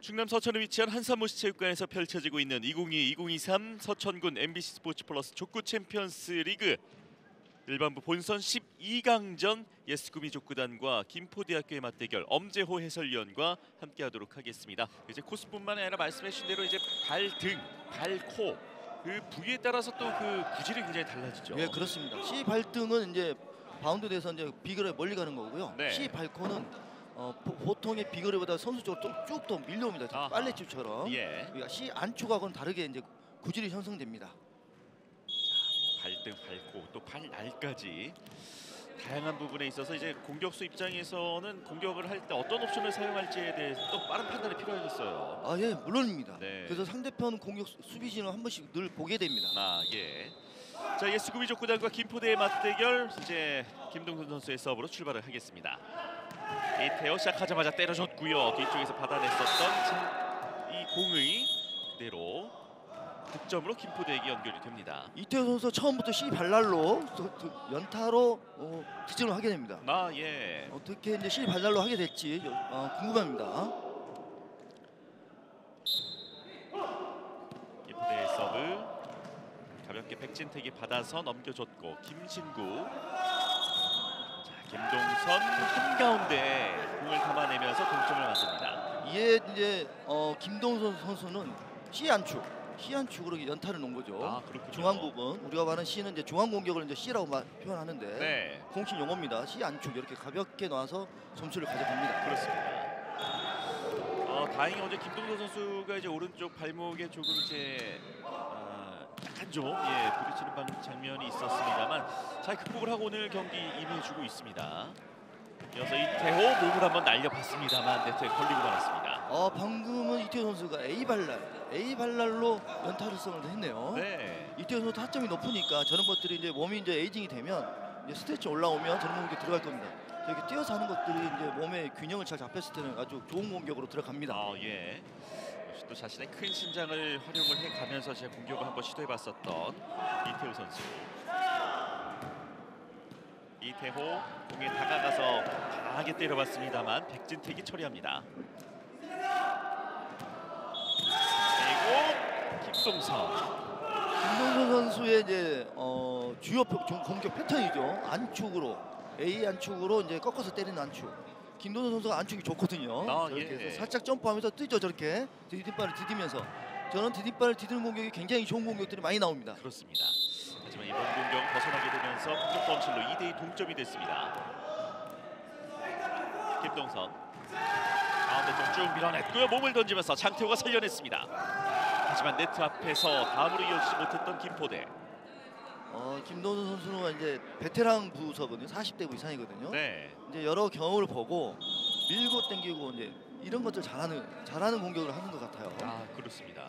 충남 서천에 위치한 한산모시체육관에서 펼쳐지고 있는 2022-2023 서천군 MBC 스포츠 플러스 족구 챔피언스 리그 일반부 본선 12강전 예스구미 족구단과 김포대학교의 맞대결 엄재호 해설위원과 함께하도록 하겠습니다. 이제 코스뿐만 아니라 말씀해주신 대로 이제 발 등, 발, 코 그 부위에 따라서 또 그 구질이 굉장히 달라지죠. 예, 그렇습니다. C 발등은 이제 바운드 돼서 이제 비거리에 멀리 가는 거고요. 네. C 발코는 보통의 비거리보다 선수 쪽으로 쭉 더 밀려옵니다. 빨래집처럼. 예. 그러니까 C 안쪽하고는 다르게 이제 구질이 형성됩니다. 발등, 발코, 또 발날까지 다양한 부분에 있어서 이제 공격수 입장에서는 공격을 할 때 어떤 옵션을 사용할지에 대해서 또 빠른 판단이 필요하겠어요. 아, 예, 물론입니다. 네. 그래서 상대편 공격 수비진을 한 번씩 늘 보게 됩니다. 아, 예. 자, 예스구미 족구단과 김포대의 맞대결 이제 김동선 선수의 서브로 출발을 하겠습니다. 이태호 시작하자마자 때려줬고요. 뒤쪽에서 받아냈었던 이 공의 그대로 득점으로 김포대에게 연결이 됩니다. 이태호 선수 처음부터 C 발날로 연타로 득점을 하게 됩니다. 아, 예. 어떻게 이제 C 발날로 하게 될지 궁금합니다. 김포대의 서브 가볍게 백진택이 받아서 넘겨줬고 김신구, 자, 김동선 한가운데 공을 감아내면서 동점을 만듭니다. 이에 이제 김동선 선수는 C 안축으로 연타를 놓은 거죠. 아, 그렇군요. 중앙 부분, 우리가 말하는 C는 이제 중앙 공격을 이제 C라고 표현하는데 네, 공식 용어입니다. C 안축 이렇게 가볍게 놔서 점수를 가져갑니다. 그렇습니다. 다행히 어제 김동선 선수가 이제 오른쪽 발목에 조금 이제 약간 좀 부딪히는 장면이 있었습니다만 잘 극복을 하고 오늘 경기 임해주고 있습니다. 이어서 이태호 몸을 한번 날려봤습니다만 네트에 걸리고 말았습니다. 방금은 이태호 선수가 A 발날로 연타를 했네요. 네. 이태호 선수 타점이 높으니까 저런 것들이 이제 몸이 이제 에이징이 되면 이제 스트레치 올라오면 저런 공격이 들어갈 겁니다. 이렇게 뛰어서 하는 것들이 이제 몸의 균형을 잘 잡혔을 때는 아주 좋은 공격으로 들어갑니다. 예. 역시 또 자신의 큰 신장을 활용을 해가면서 제 공격을 한번 시도해봤었던 이태호 선수. 이태호 공에 다가가서 강하게 때려봤습니다만 백진택이 처리합니다. 그리고 김동선 선수의 이제 주요 공격 패턴이죠. 안축으로 A 안축으로 이제 꺾어서 때리는 안축. 김동선 선수가 안축이 좋거든요. 이렇게 해서 살짝 점프하면서 뛰죠. 저렇게 디딤발을 디디면서. 저는 디딤발을 디디는 공격이 굉장히 좋은 공격들이 많이 나옵니다. 그렇습니다. 하지만 이번 공격 벗어나게 되면서 공격 범실로 2대2 동점이 됐습니다. 김동선 가운데 쪽 쭉 밀어냈고요. 몸을 던지면서 장태호가 살려냈습니다. 하지만 네트 앞에서 다음으로 이어지지 못했던 김포대. 김동선 선수는 이제 베테랑 부서거든요. 40대 이상이거든요. 네. 이제 여러 경험을 보고 밀고 당기고 이제 이런 것들 잘하는 공격을 하는 것 같아요. 아, 그렇습니다.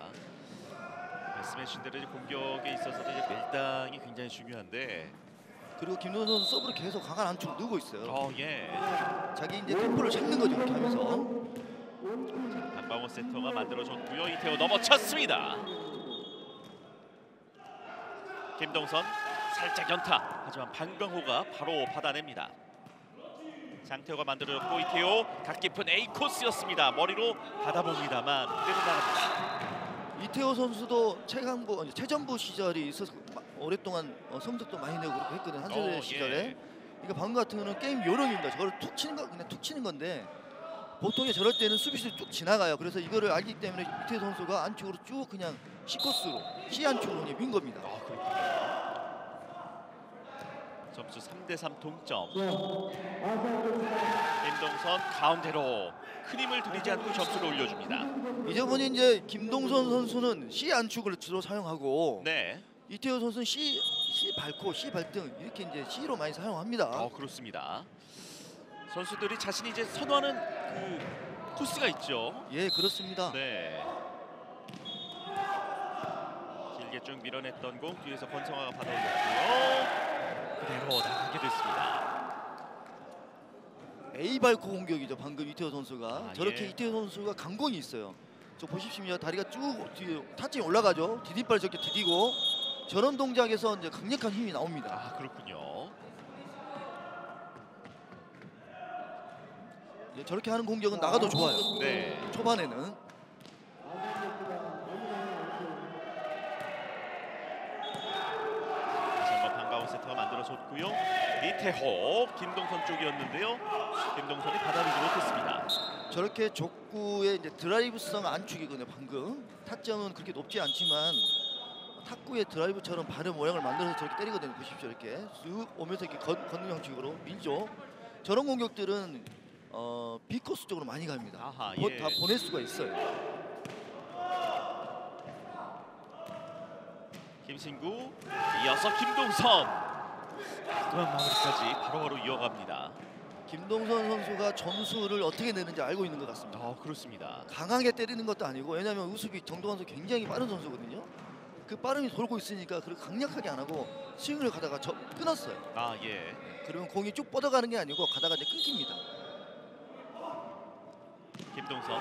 말씀해주신 대로 공격에 있어서도 이제 밀당이 굉장히 중요한데. 그리고 김동선 선수 서브를 계속 강한 안축을 누고 있어요. 예. 자기 이제 템포를 찾는 거죠. 이렇게 하면서. 한방원 세터가 만들어줬고요. 이태호 넘어쳤습니다. 김동선 살짝 연타. 하지만 방광호가 바로 받아냅니다. 장태호가 만들어줬고 이태호 각 깊은 A 코스였습니다. 머리로 받아봅니다만 그대로 나갑니다. 이태호 선수도 최전부 시절이 있어서 오랫동안 성적도 많이 내고 그렇게 했거든요. 한세대 시절에. 예. 그러니까 방금 같은 경우는 게임 요령입니다. 저걸 툭 치는 거 그냥 툭 치는 건데 보통에 저럴 때는 수비수들이 쭉 지나가요. 그래서 이거를 알기 때문에 이태호 선수가 안쪽으로 쭉 그냥 C 코스로 C 안쪽으로 민 겁니다. 그렇군요. 점수 3대3 동점. 김동선 가운데로 큰 힘을 들이지 않고 점수를 올려줍니다. 이제 이제 김동선 선수는 C 안축을 주로 사용하고 네. 이태호 선수는 C 발코, C 발등 이렇게 이제 C로 많이 사용합니다. 그렇습니다. 선수들이 자신이 이제 선호하는 그 코스가 있죠. 예, 그렇습니다. 네. 길게 쭉 밀어냈던 공 뒤에서 권성화가 받아올렸고요. 그대로 나가게 됐습니다. A 발코 공격이죠. 방금 이태호 선수가 저렇게 예. 이태호 선수가 강공이 있어요. 저 보십시오. 다리가 쭉 뒤에 타점이 올라가죠. 디딤발 저렇게 디디고 저런 동작에서 이제 강력한 힘이 나옵니다. 그렇군요. 저렇게 하는 공격은 나가도 좋아요. 네. 초반에는 세터가 만들어졌고요. 이태호, 김동선 쪽이었는데요. 김동선이 받아들이지 못했습니다. 저렇게 족구의 이제 드라이브성 안축이거든요. 방금 타점은 그렇게 높지 않지만 탁구의 드라이브처럼 발의 모양을 만들어서 저렇게 때리거든요. 보십시오. 이렇게 쑥 오면서 이렇게 걷는 형식으로 밀죠. 저런 공격들은 B코스 쪽으로 많이 갑니다. 아하, 다 보낼 수가 있어요. 김신구, 이어서 김동선. 깔끔한 마무리까지 바로바로 이어갑니다. 김동선 선수가 점수를 어떻게 내는지 알고 있는 것 같습니다. 그렇습니다. 강하게 때리는 것도 아니고, 왜냐하면 우수비 정동환 선수 굉장히 빠른 선수거든요. 그 빠름이 돌고 있으니까 그렇게 강력하게 안 하고 스윙을 가다가 끊었어요. 예. 그러면 공이 쭉 뻗어가는 게 아니고 가다가 이제 끊깁니다. 김동선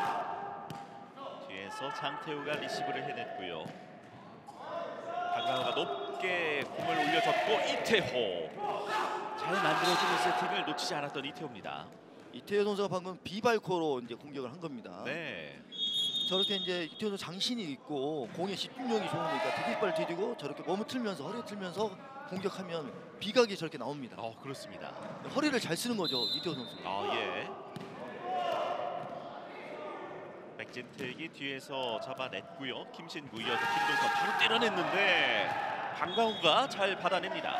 뒤에서 장태우가 리시브를 해냈고요. 강강호가 높게 공을 올려줬고 이태호 잘 만들어주는 세팅을 놓치지 않았던 이태호입니다. 이태호 선수가 방금 비발코로 이제 공격을 한 겁니다. 네. 저렇게 이제 이태호 선수 장신이 있고 공에 집중력이 좋으니까 디딤발 디디고 저렇게 몸을 틀면서 허리 틀면서 공격하면 비각이 저렇게 나옵니다. 그렇습니다. 허리를 잘 쓰는 거죠, 이태호 선수. 예. 백진택이 뒤에서 잡아냈고요. 김신구 이어서 김동선 바로 때려냈는데 강강호가 잘 받아냅니다.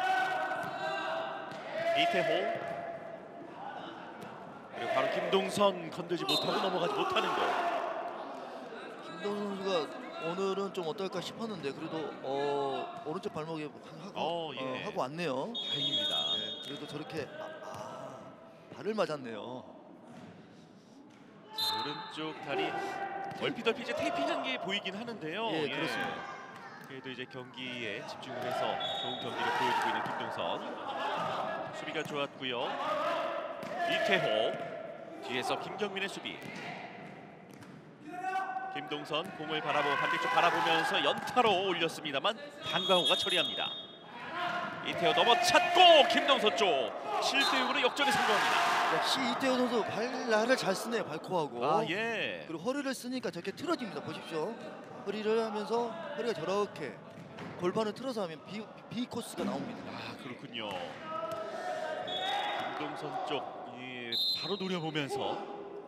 이태호 그리고 바로 김동선 건들지 못하고 넘어가지 못하는 거. 김동선 선수가 오늘은 좀 어떨까 싶었는데 그래도 오른쪽 발목에 하고 왔네요. 다행입니다. 네, 그래도 저렇게 발을 맞았네요. 오른쪽 다리 얼핏 이제 테이핑한 게 보이긴 하는데요. 예, 그렇습니다. 그래도 이제 경기에 집중을 해서 좋은 경기를 보여주고 있는 김동선. 수비가 좋았고요. 이태호 뒤에서 김경민의 수비. 김동선 공을 반대쪽 바라보면서 연타로 올렸습니다만 강강호가 처리합니다. 이태호 넘어찼고 김동선 쪽 7대6으로 역전에 성공합니다. 역시 이태호 선수 발날을 잘 쓰네요. 발코하고. 예. 그리고 허리를 쓰니까 저렇게 틀어집니다. 보십시오. 허리를 하면서 허리가 저렇게 골반을 틀어서 하면 B 코스가 나옵니다. 그렇군요. 김동선 쪽 바로 노려보면서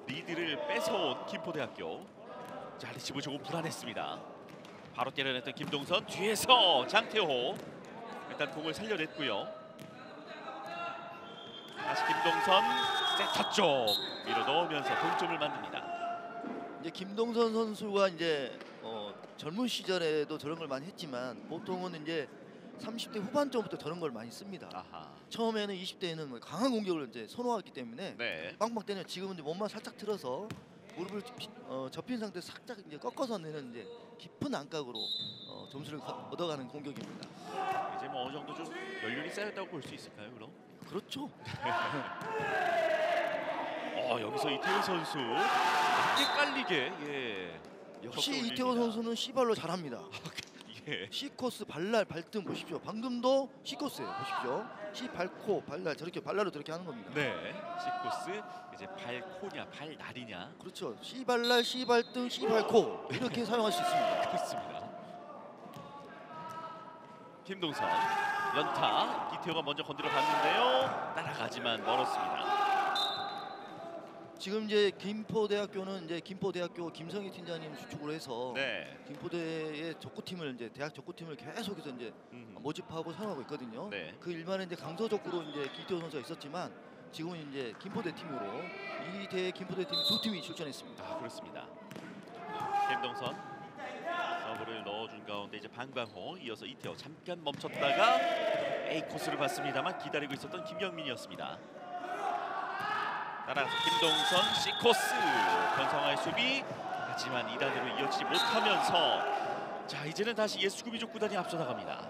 리드를 뺏어온 김포대학교. 자, 리시브 조금 불안했습니다. 바로 때려냈던 김동선 뒤에서 장태호 일단 공을 살려냈고요. 다시 김동선 세터 쪽 밀어 넣으면서 동점을 만듭니다. 이제 김동선 선수가 이제 젊은 시절에도 저런 걸 많이 했지만 보통은 이제 30대 후반쯤부터 저런 걸 많이 씁니다. 처음에는 20대에는 강한 공격을 이제 선호하기 때문에 빵빵 때려. 지금은 이제 몸만 살짝 틀어서 무릎을 접힌 상태에서 살짝 이제 꺾어서 내는 이제 깊은 안각으로 점수를 얻어가는 공격입니다. 이제 뭐 어느 정도 좀 연륜이 쌓였다고 볼 수 있을까요, 그럼? 그렇죠. 여기서 이태호 선수 낮게 깔리게 역시 이태호 선수는 C발로 잘합니다. C코스 발날 발등 보십시오. 방금도 C코스예요. 보십시오. C 발코 발날 저렇게 발날로 저렇게 하는 겁니다. 네. C코스 이제 발코냐 발날이냐. 그렇죠. C 발날, C 발등, C 발코 이렇게 사용할 수 있습니다. 그렇습니다. 김동선 연타 이태호가 먼저 건드려 봤는데요. 따라가지만 멀었습니다. 지금 이제 김포대학교는 이제 김포대학교 김성희 팀장님 주축으로 해서 김포대의 족구팀을 이제 대학 족구팀을 계속해서 이제 모집하고 사용하고 있거든요. 그 일반에 이제 강서 족구로 이제 이태호 선수가 있었지만 지금은 이제 김포대 팀으로 이 대회 김포대 팀 두 팀이 출전했습니다. 그렇습니다. 김동선 서브를 넣어준 가운데 이제 방광호 이어서 이태호 잠깐 멈췄다가 A 코스를 봤습니다만 기다리고 있었던 김경민이었습니다. 따라서 김동선 C코스 권성화의 수비 하지만 2단으로 이어지지 못하면서 자 이제는 다시 예수구미 족구단이 앞서 나갑니다.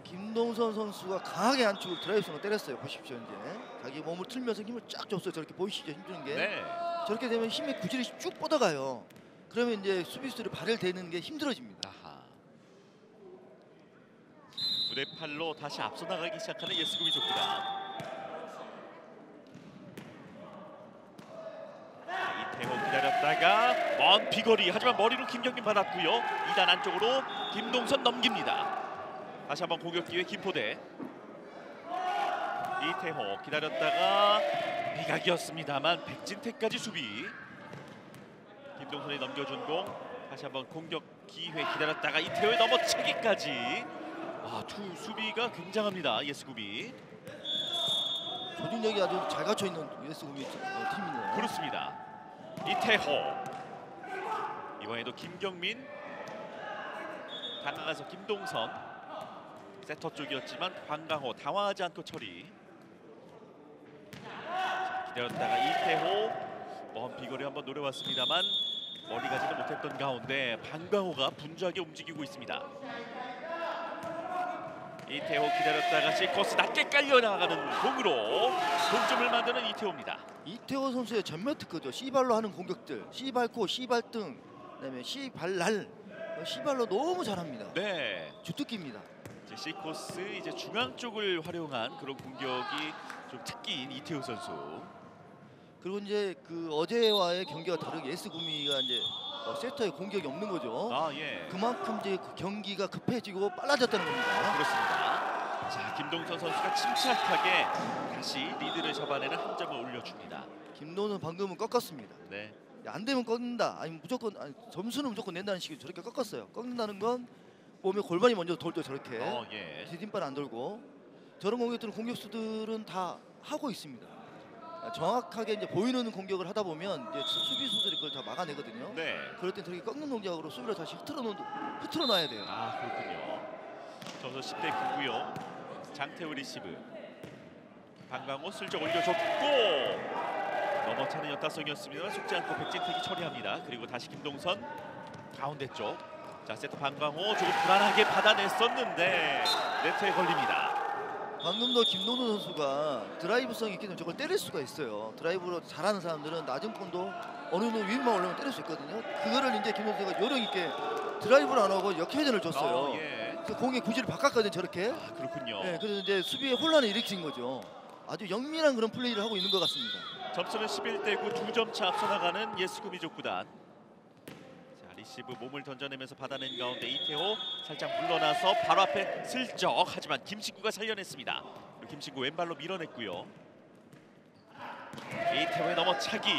김동선 선수가 강하게 안쪽으로 드라이브성을 때렸어요. 보십시오. 이제 자기 몸을 틀면서 힘을 쫙 줬어요. 저렇게 보이시죠? 힘주는 게. 저렇게 되면 힘의 구질이 쭉 뻗어가요. 그러면 이제 수비수들이 발을 대는 게 힘들어집니다. 무대 팔로 다시 앞서 나가기 시작하는 예수구미 족구단. 이태호 기다렸다가 먼 비거리 하지만 머리로 김경민 받았고요. 2단 안쪽으로 김동선 넘깁니다. 다시 한번 공격 기회 김포대. 이태호 기다렸다가 미각이었습니다만 백진택까지 수비. 김동선이 넘겨준 공. 다시 한번 공격 기회 기다렸다가 이태호의 넘어차기까지. 투 수비가 굉장합니다. 예스구미. 조직력이 아주 잘 갖춰 있는 예스구미 팀이네요. 그렇습니다. 이태호. 이번에도 김경민. 다가가서 김동선. 세터 쪽이었지만 황강호 당황하지 않고 처리. 자, 기다렸다가 이태호. 먼 비거리 한번 노려왔습니다만 머리 가지는 못했던 가운데 방강호가 분주하게 움직이고 있습니다. 이태호 기다렸다가 C코스 낮게 깔려 나가는 공으로 동점을 만드는 이태호입니다. 이태호 선수의 전면 특허죠. C발로 하는 공격들, C발코, C발등, 그다음에 C발날, C발로 너무 잘합니다. 네, 주특기입니다. 이제 C코스 이제 중앙 쪽을 활용한 그런 공격이 좀 특기인 이태호 선수. 그리고 이제 그 어제와의 경기가 다르게 예스구미가 이제 세터에 공격이 없는 거죠. 예. 그만큼 이제 경기가 급해지고 빨라졌다는 겁니다. 그렇습니다. 자, 김동선 선수가 침착하게 다시 리드를 잡아내는 한 점을 올려줍니다. 김동선 방금은 꺾었습니다. 네. 안 되면 꺾는다. 아니면 무조건 점수는 무조건 낸다는 식으로 저렇게 꺾었어요. 꺾는다는 건 몸에 골반이 먼저 돌죠. 저렇게. 예. 디딤발 안 돌고. 저런 공격들은 공격수들은 다 하고 있습니다. 정확하게 이제 보이는 공격을 하다 보면 이제 수비수들이 그걸 다 막아내거든요. 네. 그럴 땐 저렇게 꺾는 동작으로 수비를 다시 흐트러 놔야 돼요. 그렇군요. 점수 10대 9고요. 장태우 리시브. 방강호 슬쩍 올려줬고 넘어차는 연타성이었습니다. 속지 않고 백진택이 처리합니다. 그리고 다시 김동선 가운데 쪽. 자, 세트 방강호 조금 불안하게 받아냈었는데 네트에 걸립니다. 방금도 김동선 선수가 드라이브성이 있기 때문에 저걸 때릴 수가 있어요. 드라이브로 잘하는 사람들은 낮은 공도 어느 정도 위만 올라오면 때릴 수 있거든요. 그거를 이제 김동선 선수가 요령 있게 드라이브를 안 하고 역회전을 줬어요. 예. 그래서 공의 구질을 바꿨거든요. 저렇게. 그렇군요. 네, 그래서 이제 수비에 혼란을 일으킨 거죠. 아주 영민한 그런 플레이를 하고 있는 것 같습니다. 점수는 11대 9, 2점 차 앞서 나가는 예스구미 족구단. 자, 리시브 몸을 던져내면서 받아낸 가운데 이태호 살짝 물러나서 바로 앞에 슬쩍 하지만 김신구가 살려냈습니다. 그리고 김신구 왼발로 밀어냈고요. 이태호의 넘어차기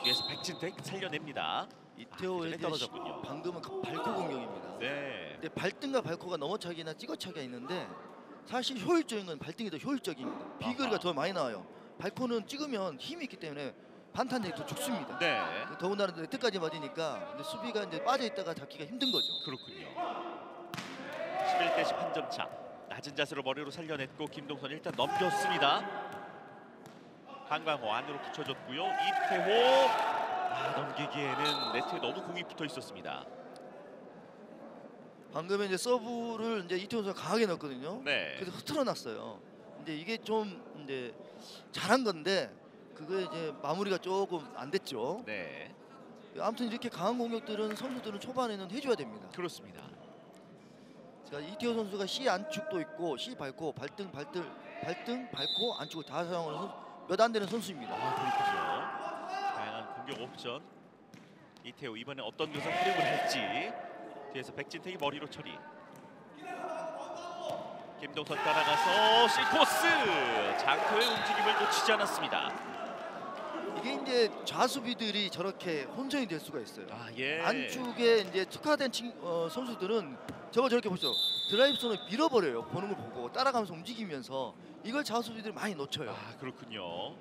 뒤에서 백진택 살려냅니다. 이태호의 떨어졌군요. 방금은 발코 공격입니다. 네. 근데 발등과 발코가 넘어차기나 찍어차기가 있는데 사실 효율적인 건 발등이 더 효율적입니다. 비거리가 더 많이 나와요. 발코는 찍으면 힘이 있기 때문에 반탄력이 더 죽습니다. 네. 더군다나 네트까지 맞으니까 근데 수비가 이제 빠져 있다가 잡기가 힘든 거죠. 그렇군요. 11대 10 한 점 차. 낮은 자세로 머리로 살려냈고 김동선 일단 넘겼습니다. 한광호 안으로 붙여줬고요. 이태호 넘기기에는 네트에 너무 공이 붙어 있었습니다. 방금에 이제 서브를 이제 이태호 선수가 강하게 넣었거든요. 네. 그래서 흐트러놨어요. 근데 이게 좀 이제 잘한 건데 그거 이제 마무리가 조금 안 됐죠. 네. 아무튼 이렇게 강한 공격들은 선수들은 초반에는 해줘야 됩니다. 그렇습니다. 자, 이태호 선수가 C 안축도 있고 C 밟고 발등 밟고 안축을 다 사용하는 몇 안 되는 선수입니다. 그렇군요. 다양한 공격 옵션. 이태호 이번에 어떤 것을 활용을 할지. 뒤에서 백진택이 머리로 처리. 김동선 따라가서 C코스. 장터의 움직임을 놓치지 않았습니다. 이게 이제 좌수비들이 저렇게 혼선이 될 수가 있어요. 예. 안축에 이제 특화된 선수들은 저렇게 보죠. 드라이브 손을 밀어버려요. 보는 걸 보고 따라가면서 움직이면서 이걸 좌수비들이 많이 놓쳐요. 그렇군요.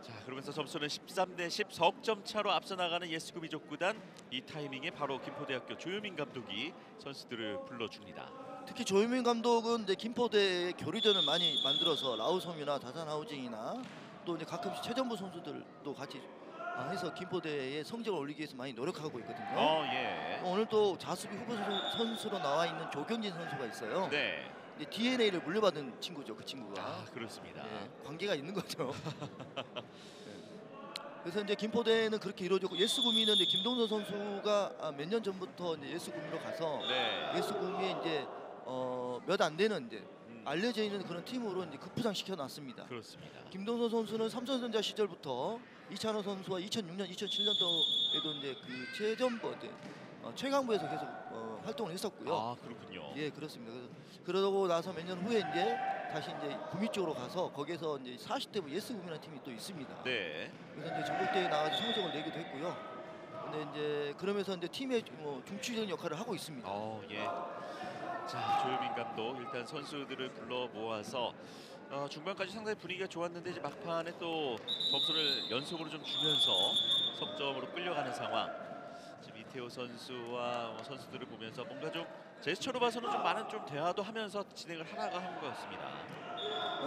자, 그러면서 점수는 13대 10 석점 차로 앞서 나가는 예스구미 족구단. 이 타이밍에 바로 김포대학교 조효민 감독이 선수들을 불러줍니다. 특히 조효민 감독은 이제 김포대에 교류전을 많이 만들어서 라우섬이나 다산하우징이나 또 이제 가끔씩 최전부 선수들도 같이 해서 김포대의 성적을 올리기 위해서 많이 노력하고 있거든요. 예. 오늘 또 좌수비 후보 선수로 나와 있는 조경진 선수가 있어요. 네. DNA를 물려받은 친구죠, 그 친구가. 그렇습니다. 네, 관계가 있는 거죠. 그래서 이제 김포대는 그렇게 이루어졌고 예스구미는 이제 김동선 선수가 몇 년 전부터 이제 예스구미로 가서 예스구미에 이제 몇 안 되는 이제 알려져 있는 그런 팀으로 이제 급부상 시켜놨습니다. 그렇습니다. 김동선 선수는 삼성전자 시절부터 이찬호 선수와 2006년, 2007년도에도 이제 그 최전부 최강부에서 계속 활동을 했었고요. 아, 그렇군요. 예, 그렇습니다. 그러고 나서 몇 년 후에 이제 다시 이제 구미 쪽으로 가서 거기서 이제 40대부 예스구미라는 팀이 또 있습니다. 네. 그래서 이제 전국대회 나가서 성적을 내기도 했고요. 근데 이제 그러면서 이제 팀의 중추적인 역할을 하고 있습니다. 예. 자, 조효민 감독 일단 선수들을 불러 모아서 중반까지 상당히 분위기가 좋았는데 이제 막판에 또 점수를 연속으로 좀 주면서 석점으로 끌려가는 상황. 지금 이태호 선수와 선수들을 보면서 뭔가 좀 제스처로 봐서는 좀 많은 좀 대화도 하면서 진행을 하나가 한 것 같습니다.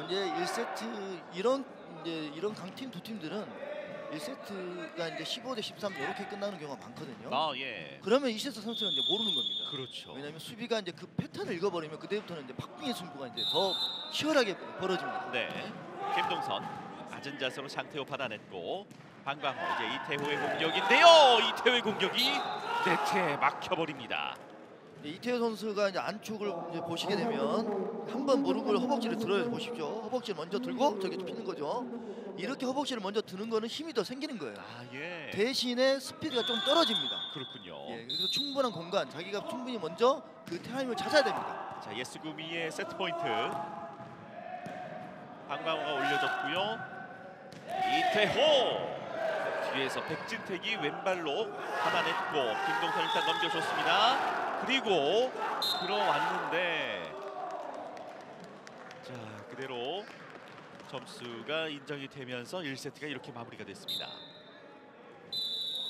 이제 1세트 이런 강팀 두 팀들은 1세트가 이제 15대 13 이렇게 끝나는 경우가 많거든요. 예. 그러면 2세트 선수는 이제 모르는 겁니다. 그렇죠. 왜냐하면 수비가 이제 그 패턴을 읽어버리면 그때부터는 이제 박빙의 승부가 이제 더 치열하게 벌어집니다. 네. 김동선 낮은 자세로 장태호 받아냈고 방광호 이제 이태호의 공격인데요. 이태호의 공격이 네트에 막혀버립니다. 이태호 선수가 이제 안축을 이제 보시게 되면 한번 무릎을 허벅지를 들어야 보십시오. 허벅지를 먼저 들고 저기 피는 거죠. 이렇게 허벅지를 먼저 드는 거는 힘이 더 생기는 거예요. 예. 대신에 스피드가 좀 떨어집니다. 그렇군요. 예, 그래서 충분한 공간, 자기가 충분히 먼저 그 타임을 찾아야 됩니다. 자, 예스구미의 세트 포인트. 방광호가 올려줬고요. 이태호 뒤에서 백진택이 왼발로 받아냈고 김동선 일단 넘겨줬습니다. 그리고 들어왔는데 자, 그대로 점수가 인정이 되면서 1세트가 이렇게 마무리가 됐습니다.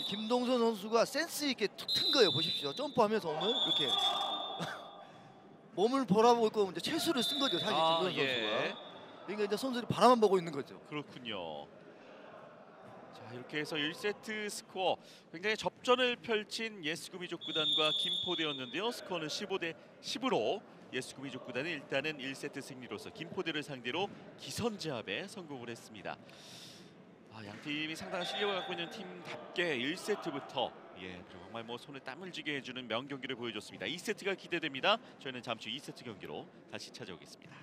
김동선 선수가 센스 있게 툭 튼 거예요. 보십시오. 점프하면서 오늘 이렇게 몸을 바라보고 있고 이제 채수를 쓴 거죠. 사실 김동선 선수가. 그러니까 이제 선수들이 바라만 보고 있는 거죠. 그렇군요. 자, 이렇게 해서 1세트 스코어 굉장히 접전을 펼친 예스구미족 구단과 김포대였는데요. 스코어는 15대 10으로 예스구미족 구단은 일단은 1세트 승리로서 김포대를 상대로 기선제압에 성공을 했습니다. 양 팀이 상당한 실력을 갖고 있는 팀답게 1세트부터 정말 뭐 손에 땀을 쥐게 해주는 명경기를 보여줬습니다. 2세트가 기대됩니다. 저희는 잠시 후 2세트 경기로 다시 찾아오겠습니다.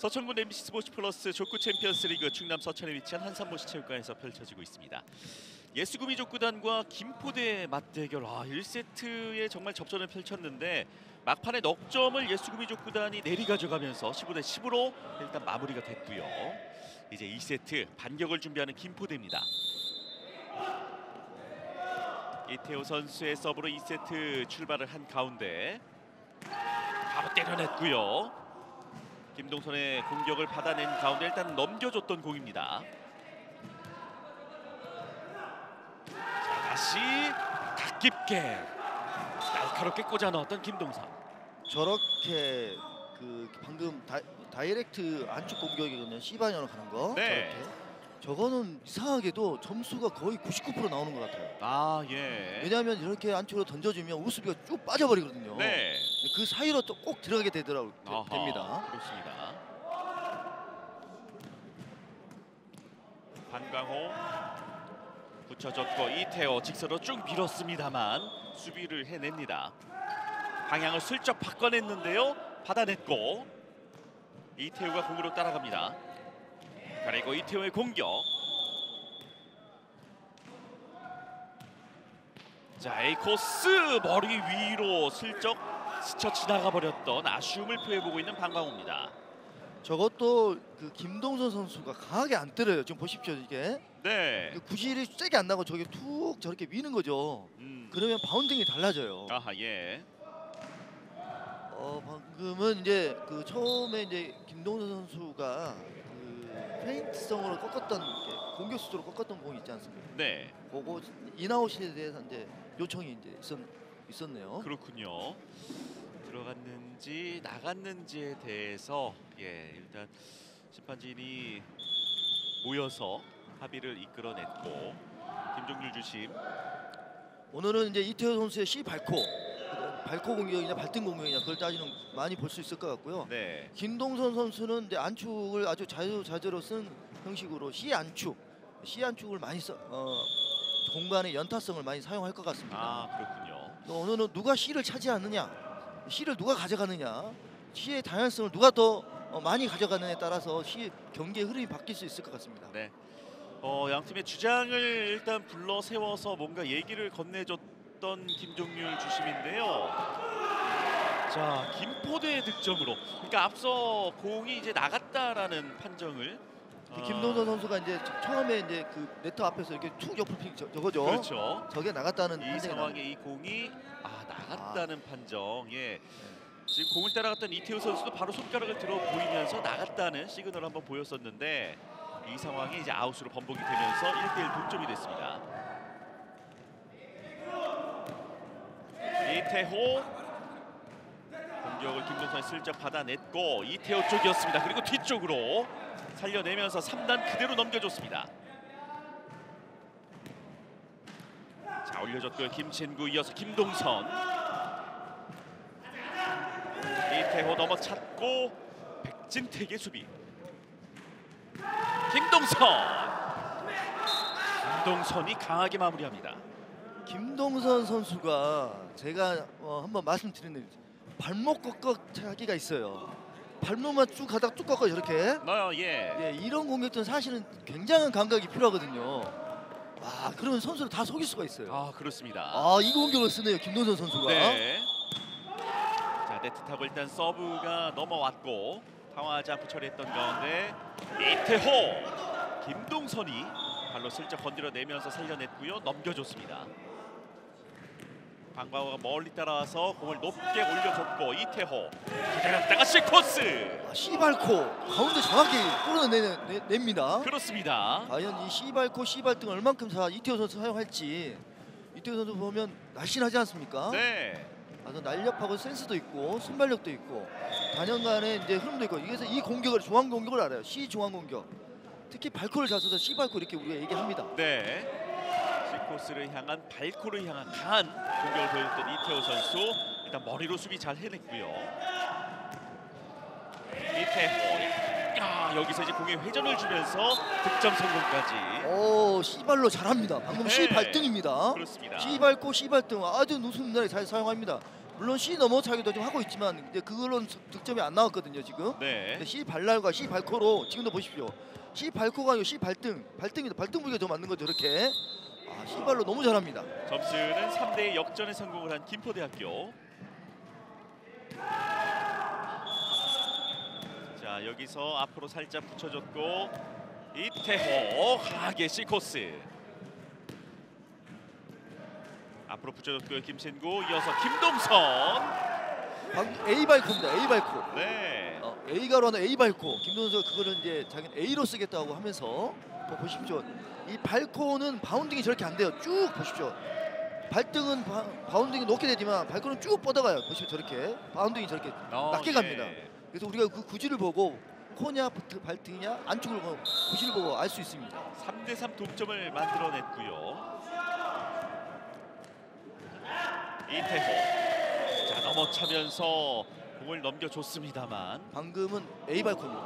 서천군 MBC 스포츠 플러스 족구 챔피언스 리그 충남 서천에 위치한 한산모시체육관에서 펼쳐지고 있습니다. 예스구미족 구단과 김포대의 맞대결. 1세트에 정말 접전을 펼쳤는데 막판에 넉 점을 예스구미족 구단이 내리 가져가면서 15대 10으로 일단 마무리가 됐고요. 이제 2세트 반격을 준비하는 김포대입니다. 이태호 선수의 서브로 2세트 출발을 한 가운데 바로 때려냈고요. 김동선의 공격을 받아낸 가운데 일단 넘겨줬던 공입니다. 자, 다시 각 깊게 날카롭게 꽂아 넣었던 김동선. 저렇게 방금 다이렉트 안쪽 공격이거든요. C반영을 가는 거. 네. 저거는 이상하게도 점수가 거의 99% 나오는 것 같아요. 왜냐하면 이렇게 안쪽으로 던져주면 우수비가 쭉 빠져버리거든요. 네. 그 사이로 또 꼭 들어가게 됩니다. 그렇습니다. 반광호 붙여줬고 이태호 직선으로 쭉 밀었습니다만 수비를 해냅니다. 방향을 슬쩍 바꿔냈는데요. 받아냈고 이태호가 공으로 따라갑니다. 그리고 이태호의 공격. 자, A 코스 머리 위로 슬쩍 스쳐 지나가 버렸던 아쉬움을 표해보고 있는 방광호입니다. 저것도 그 김동선 선수가 강하게 안 때려요. 지금 보십시오 이게. 네. 구실이 세게 안 나고 저게 툭 저렇게 미는 거죠. 그러면 바운딩이 달라져요. 아하 예. 방금은 이제 그 처음에 이제 김동선 선수가 그 페인트성으로 꺾었던 공격 수도로 꺾었던 공이 있지 않습니까? 네. 그거 인아웃에 대해서 이제 요청이 이제 있었네요. 그렇군요. 들어갔는지 나갔는지에 대해서 일단 심판진이 모여서 합의를 이끌어냈고 김종률 주심. 오늘은 이제 이태호 선수의 C 발코 공격이냐 발등 공격이냐 그걸 따지는 많이 볼 수 있을 것 같고요. 네. 김동선 선수는 이제 안축을 아주 자유자재로 쓴 형식으로 C 안축을 많이 공간의 연타성을 많이 사용할 것 같습니다. 아 그렇군요. 오늘은 누가 C를 차지하느냐, C를 누가 가져가느냐, C의 다양성을 누가 더 많이 가져가느냐에 따라서 C 경기의 흐름이 바뀔 수 있을 것 같습니다. 네. 양 팀의 주장을 일단 불러 세워서 뭔가 얘기를 건네줬던 김종률 주심인데요. 자, 김포대의 득점으로. 그러니까 앞서 공이 이제 나갔다라는 판정을. 김동선 선수가 이제 처음에 이제 그 네트 앞에서 이렇게 툭 옆으로 핀 저거죠. 그렇죠. 저게 나갔다는 이 상황에 이 공이 나갔다는 판정. 예. 지금 공을 따라갔던 이태우 선수도 바로 손가락을 들어 보이면서 나갔다는 시그널을 한번 보였었는데 이 상황이 이제 아웃으로 번복이 되면서 1대1 동점이 됐습니다. 이태호 공격을 김동선이 슬쩍 받아냈고 이태호 쪽이었습니다. 그리고 뒤쪽으로 살려내면서 3단 그대로 넘겨줬습니다. 자, 올려줬고요. 김진구 이어서 김동선. 이태호 넘어찼고 백진택의 수비. 김동선이 강하게 마무리합니다. 김동선 선수가 제가 한번 말씀드렸는데 발목 꺾기가 있어요. 발목만 쭉 가다가 쭉 꺾어 이렇게. 이런 공격들은 사실은 굉장한 감각이 필요하거든요. 그러면 선수를 다 속일 수가 있어요. 그렇습니다. 이 공격을 쓰네요, 김동선 선수가. 네. 자, 네트 타고 일단 서브가 넘어왔고 당황하지 않고 처리했던 가운데 이태호 김동선이 발로 슬쩍 건드려내면서 살려냈고요. 넘겨줬습니다. 방광호가 멀리 따라와서 공을 높게 올려줬고 이태호 기다렸다가 C코스. C발코 가운데 정확히 뚫어냅니다. 그렇습니다. 과연 이 C발코 C발등을 얼만큼 이태호 선수 사용할지. 이태호 선수 보면 날씬하지 않습니까? 네. 아주 날렵하고 센스도 있고 순발력도 있고 단연간의 이제 흐름도 있고. 그래서 이 공격을 중앙 공격을 알아요. C 중앙 공격. 특히 발코를 잘 써서 C발코 이렇게 우리가 얘기합니다. 네. C코스를 향한 발코를 향한 강한 공격을 보여줬던 이태호 선수. 일단 머리로 수비 잘 해냈고요. 이태호. 여기서 이제 공에 회전을 주면서 득점 성공까지. C발로 잘합니다. 방금 네. C발등입니다. 그렇습니다. C발코 C발등 아주 누수문단에 잘 사용합니다. 물론 C 넘어차기도 좀 하고 있지만 이제 그걸로는 득점이 안 나왔거든요 지금. 네. C 발날과 C 발코로 지금도 보십시오. C 발코가 아니고 C 발등입니다. 발등 무게가 더 맞는 거죠 이렇게. C 발로 너무 잘합니다. 점수는 3대 역전에 성공을 한 김포대학교. 자, 여기서 앞으로 살짝 붙여줬고 이태호 강하게 C코스. 앞으로 붙여줬고요. 김신구 이어서 김동선. A발코입니다. A발코. 네. A가로 하는 A발코. 김동선 그거를 이제 자기는 A로 쓰겠다고 하면서 보십시오. 이 발코는 바운딩이 저렇게 안 돼요. 쭉 보십시오. 발등은 바운딩이 높게 되지만 발코는 쭉 뻗어가요. 보십시오. 저렇게 바운딩이 저렇게 낮게 갑니다. 그래서 우리가 그 구질을 보고 코냐 발등이냐 안쪽을 보고 구질을 보고 알 수 있습니다. 3대3 동점을 만들어냈고요. 이태호. 자, 넘어차면서 공을 넘겨줬습니다만 방금은 A발코입니다.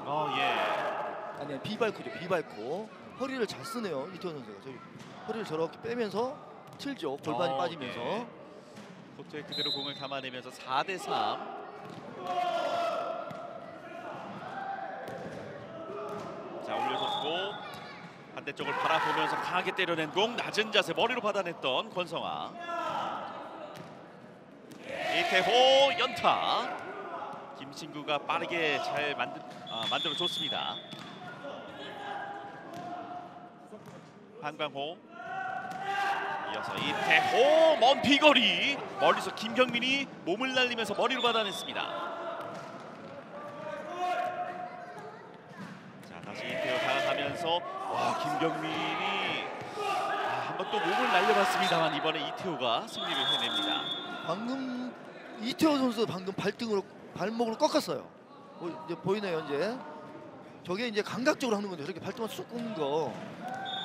아니 B발코죠. B발코. 허리를 잘 쓰네요. 이태호 선수가. 허리를 저렇게 빼면서 틀죠. 골반이 빠지면서. 코트에 그대로 공을 감아내면서 4대3. 자, 올려줬고 반대쪽을 바라보면서 강하게 때려낸 공. 낮은 자세 머리로 받아냈던 권성아. 이태호 연타. 김신구가 빠르게 잘 만들어줬습니다. 한광호 이어서 이태호 먼 비거리 멀리서 김경민이 몸을 날리면서 머리로 받아냈습니다. 자, 다시 이태호 다가가면서 와, 김경민이 한번 또 몸을 날려봤습니다만 이번에 이태호가 승리를 해냅니다. 방금 이태호 선수 방금 발목으로 꺾었어요. 이제 보이네요. 이제 저게 이제 감각적으로 하는 건데 저렇게 발등만 쑥 꺾는 거.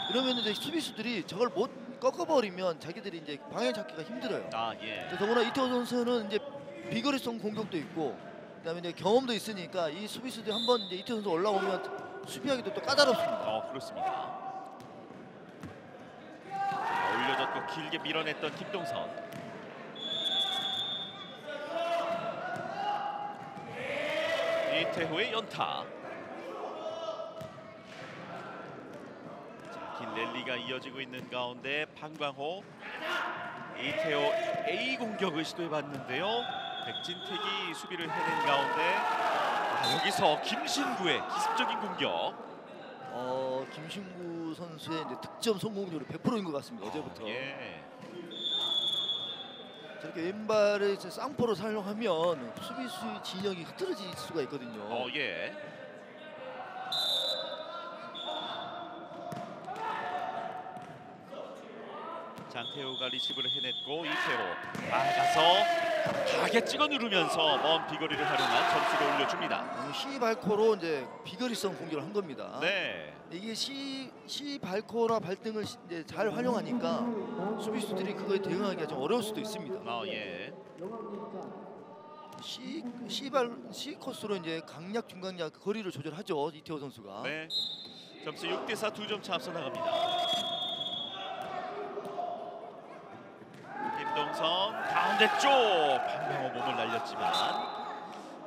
이러면 이제 수비수들이 저걸 못 꺾어버리면 자기들이 이제 방향 잡기가 힘들어요. 예. 더구나 이태호 선수는 이제 비거리성 공격도 있고, 그다음에 이제 경험도 있으니까 이 수비수들이 한번 이제 이태호 선수 올라오면 수비하기도 또 까다롭습니다. 그렇습니다. 자, 올려줬고 길게 밀어냈던 김동선. 이태호의 연타. 자, 긴 랠리가 이어지고 있는 가운데 판광호 이태호 A 공격을 시도해봤는데요. 백진택이 수비를 해낸 가운데 여기서 김신구의 기습적인 공격. 김신구 선수의 이제 득점 성공률이 100%인 것 같습니다. 어제부터. 예. 저렇게 왼발을 쌍포로 사용하면 수비수 진영이 흐트러질 수가 있거든요. 예. 장태호가 리시브를 해냈고 이태호 나가서 강하게 찍어 누르면서 먼 비거리를 활용한 점수를 올려줍니다. C발코로 이제 비거리성 공격을 한 겁니다. 네. 이게 C발코나 발등을 이제 잘 활용하니까 수비수들이 그거에 대응하기가 좀 어려울 수도 있습니다. 예. C 코스로 이제 강약 중강약 거리를 조절하죠. 이태호 선수가. 네. 점수 6대4 2점 차 앞서 나갑니다. 김동선 가운데 쪽 판명호 몸을 날렸지만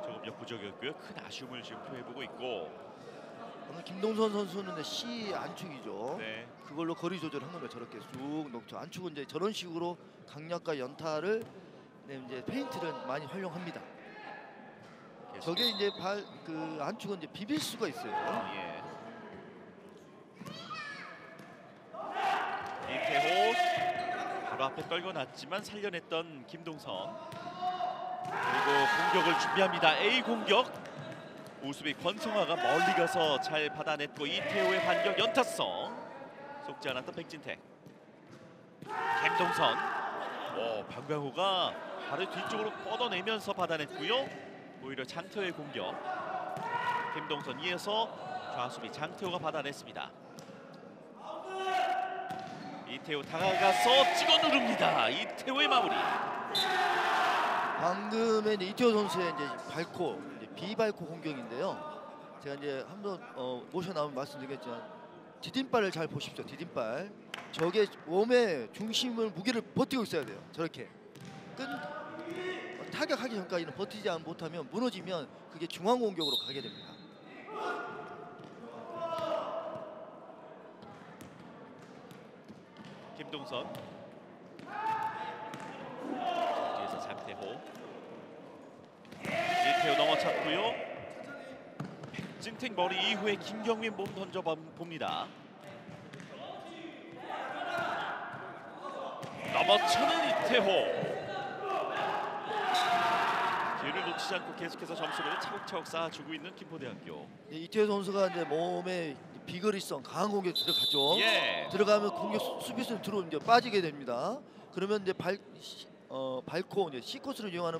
조금 역부족이었고요. 큰 아쉬움을 지금 표해보고 있고. 오늘 김동선 선수는 C 안축이죠. 네. 그걸로 거리 조절한 겁니다. 저렇게 쑥 놓죠. 안축은 이제 저런 식으로 강약과 연타를 이제 페인트를 많이 활용합니다. 저게 이제 그 안축은 이제 비빌 수가 있어요. 예. 이태호 바로 앞에 떨고 났지만 살려냈던 김동선. 그리고 공격을 준비합니다. A 공격. 우수비 권성화가 멀리 가서 잘 받아냈고 이태호의 반격 연타성. 속지 않았던 백진택. 김동선. 방광호가 발을 뒤쪽으로 뻗어내면서 받아냈고요. 오히려 장태호의 공격. 김동선 이어서 좌수비 장태호가 받아냈습니다. 이태호 다가가서 찍어 누릅니다. 이태호의 마무리. 방금의 이제 이태호 선수의 이제 발코, 이제 비발코 공격인데요. 제가 이제 한번 모셔 나오면 말씀드리겠지만 디딤발을 잘 보십시오. 디딤발. 저게 몸의 중심을 무게를 버티고 있어야 돼요. 저렇게 타격하기 전까지는 버티지 못하면 무너지면 그게 중앙 공격으로 가게 됩니다. 김동선 뒤에서 장태호. 이태호 넘어찼고요. 백진택 머리 이후에 김경민 몸 던져봅니다. 넘어차는 이태호. 기회를 놓치지 않고 계속해서 점수를 차곡차곡 쌓아주고 있는 김포대학교. 이태호 선수가 이제 몸에 비거리성 강한 공격 들어가죠. 예. 들어가면 공격 수비수는 들어오면 이제 빠지게 됩니다. 그러면 이제 발코 이제 C 코스를 이용하는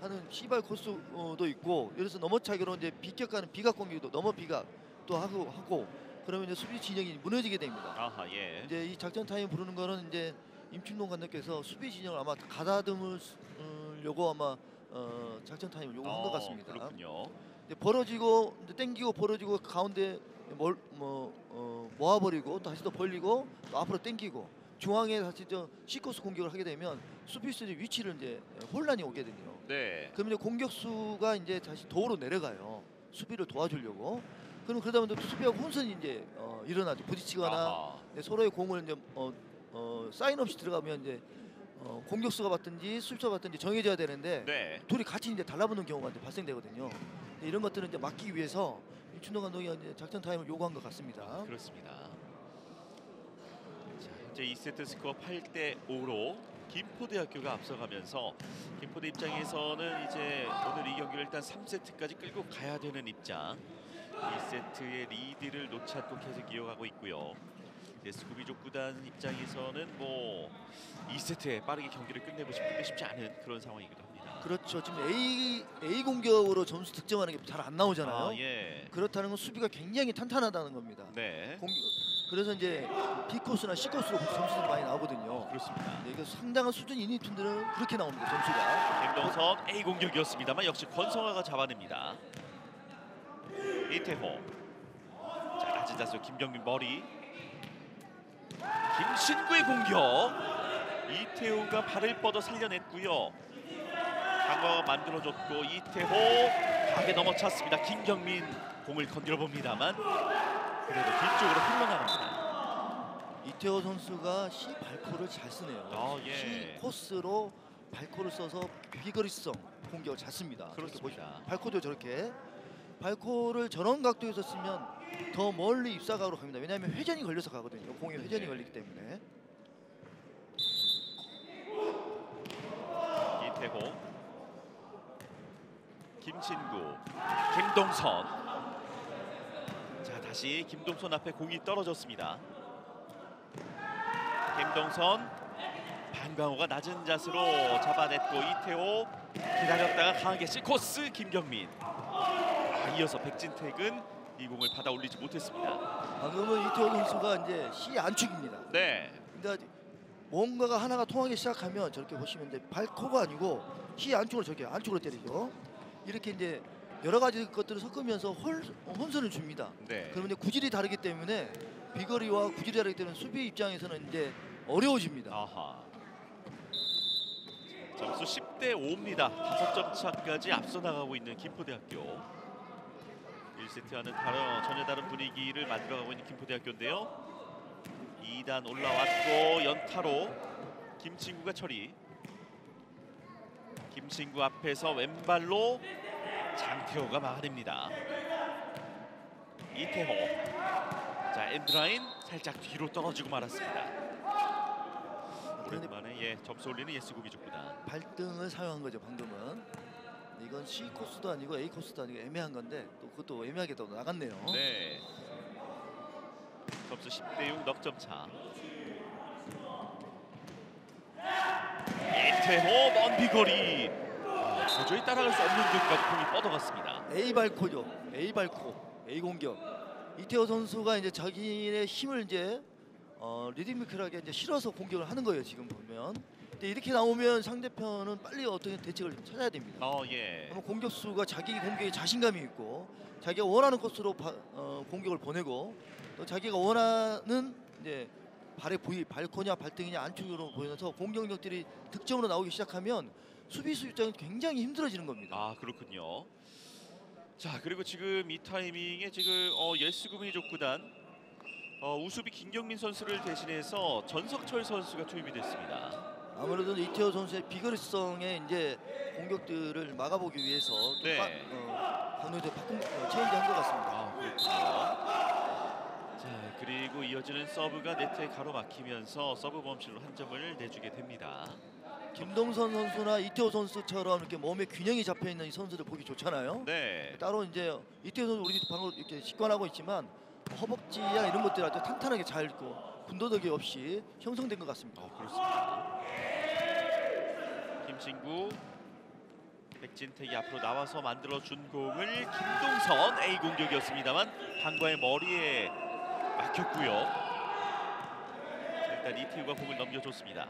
하는 C발 코스도 있고, 그래서 넘어차기로 이제 비격하는 비각 공격도 넘어 비각 또 하고 그러면 이제 수비 진영이 무너지게 됩니다. 예. 이제 이 작전 타임 부르는 거는 이제 임춘동 감독께서 수비 진영을 아마 가다듬으려고 아마 작전 타임을 요구한 것 같습니다. 그렇군요. 이제 벌어지고 이제 땡기고 벌어지고 가운데 모아버리고 다시 또 벌리고 또 앞으로 땡기고 중앙에 다시 C코스 공격을 하게 되면 수비수의 위치를 이제 혼란이 오게 되네요. 네. 그러면 이제 공격수가 이제 다시 도로 내려가요. 수비를 도와주려고. 그럼 그러다 보면 수비하고 혼선이 이제 일어나죠. 부딪히거나 서로의 공을 이제 사인 없이 들어가면 이제 공격수가 받든지 수비수가 받든지 정해져야 되는데 네. 둘이 같이 이제 달라붙는 경우가 이제 발생되거든요. 이런 것들은 이제 막기 위해서 이춘동 감독이 이제 작전 타임을 요구한 것 같습니다. 그렇습니다. 자, 현재 2세트 스코어 8대5로 김포대학교가 앞서가면서 김포대 입장에서는 이제 오늘 이 경기를 일단 3세트까지 끌고 가야 되는 입장. 1세트의 리드를 놓지 않고 계속 이어가고 있고요. 예스구비 족구단 입장에서는 뭐 2세트에 빠르게 경기를 끝내고 싶은데 쉽지 않은 그런 상황이기도 합니다. 그렇죠. 지금 A 공격으로 점수 득점하는 게 잘 안 나오잖아요. 예. 그렇다는 건 수비가 굉장히 탄탄하다는 겁니다. 네. 그래서 이제 B 코스나 C 코스로 점수들이 많이 나오거든요. 그렇습니다. 네, 이거 상당한 수준 있는 팀들은 그렇게 나옵니다. 점수가. 김동선 A 공격이었습니다만 역시 권성화가 잡아냅니다. 이태호. 자, 낮은 자세 김경민 머리. 김신구의 공격. 이태호가 발을 뻗어 살려냈고요. 강화가 만들어줬고 이태호 강하게 넘어찼습니다. 김경민 공을 건드려 봅니다만 그래도 뒤쪽으로 흘러나갑니다. 이태호 선수가 C 발코를 잘 쓰네요. 예. C 코스로 발코를 써서 비거리성 공격을 잘 씁니다. 그렇습니다. 발코도 저렇게 발코를 저런 각도에서 쓰면 더 멀리 입사각으로 갑니다. 왜냐하면 회전이 걸려서 가거든요. 공에 회전이 걸리기 때문에. 이태호, 김신구, 김동선. 자, 다시 김동선 앞에 공이 떨어졌습니다. 김동선, 반강호가 낮은 자세로 잡아냈고 이태호 기다렸다가 강하게 C코스 김경민. 이어서 백진택은 이 공을 받아 올리지 못했습니다. 방금은 이태호 선수가 이제 C 안축입니다. 네. 그러니까 뭔가가 하나가 통하기 시작하면 저렇게 보시면 이제 발코가 아니고 C 안쪽으로 저렇게 안쪽으로 때리죠. 이렇게 이제 여러 가지 것들을 섞으면서 혼선을 줍니다. 네. 그러면 이제 구질이 다르기 때문에 비거리와 구질이 다르기 때문에 수비 입장에서는 이제 어려워집니다. 아하. 점수 10대5입니다. 5점 차까지 앞서 나가고 있는 김포대학교. 1세트와는 전혀 다른 분위기를 만들어가고 있는 김포대학교인데요. 2단 올라왔고 연타로 김친구가 처리. 김친구 앞에서 왼발로 장태호가 막아냅니다. 이태호. 자, 엔드라인 살짝 뒤로 떨어지고 말았습니다. 오랜만에 점수 올리는 예스구비 족구단. 발등을 사용한 거죠 방금은. 이건 C 코스도 아니고 A 코스도 아니고 애매한 건데 또 그것도 애매하게 또 나갔네요. 네. 점수 10대6 넉점 차. 이태호 먼 비거리. 도저히 따라갈 수 없는 곳까지 공이 뻗어갔습니다. A 발코죠. A 발코. A 공격. 이태호 선수가 이제 자기의 힘을 이제 리드미컬하게 이제 실어서 공격을 하는 거예요 지금 보면. 근데 이렇게 나오면 상대편은 빨리 어떻게 대책을 찾아야 됩니다. 예. 그러면 공격수가 자기 공격에 자신감이 있고 자기가 원하는 코스로 공격을 보내고 또 자기가 원하는 이제 발코냐 발등이냐 안쪽으로 보여서 공격력들이 득점으로 나오기 시작하면 수비수 입장은 굉장히 힘들어지는 겁니다. 그렇군요. 자, 그리고 지금 이 타이밍에 지금 예스구미 족구단 우수비 김경민 선수를 대신해서 전석철 선수가 투입이 됐습니다. 아무래도 이태호 선수의 비거리성의 이제 공격들을 막아보기 위해서 감독이 체인지한 것 같습니다. 그렇군요. 자, 그리고 이어지는 서브가 네트에 가로막히면서 서브 범실로 한 점을 내주게 됩니다. 김동선 선수나 이태호 선수처럼 이렇게 몸에 균형이 잡혀 있는 이 선수들 보기 좋잖아요. 네. 따로 이제 이태호 선수 우리 방금 이렇게 직관하고 있지만 허벅지야 이런 것들이 아주 탄탄하게 잘 있고 군더더기 없이 형성된 것 같습니다. 그렇습니다. 김신구, 백진택이 앞으로 나와서 만들어준 공을 김동선 A 공격이었습니다만 방과의 머리에 막혔고요. 일단 이태우가 공을 넘겨줬습니다.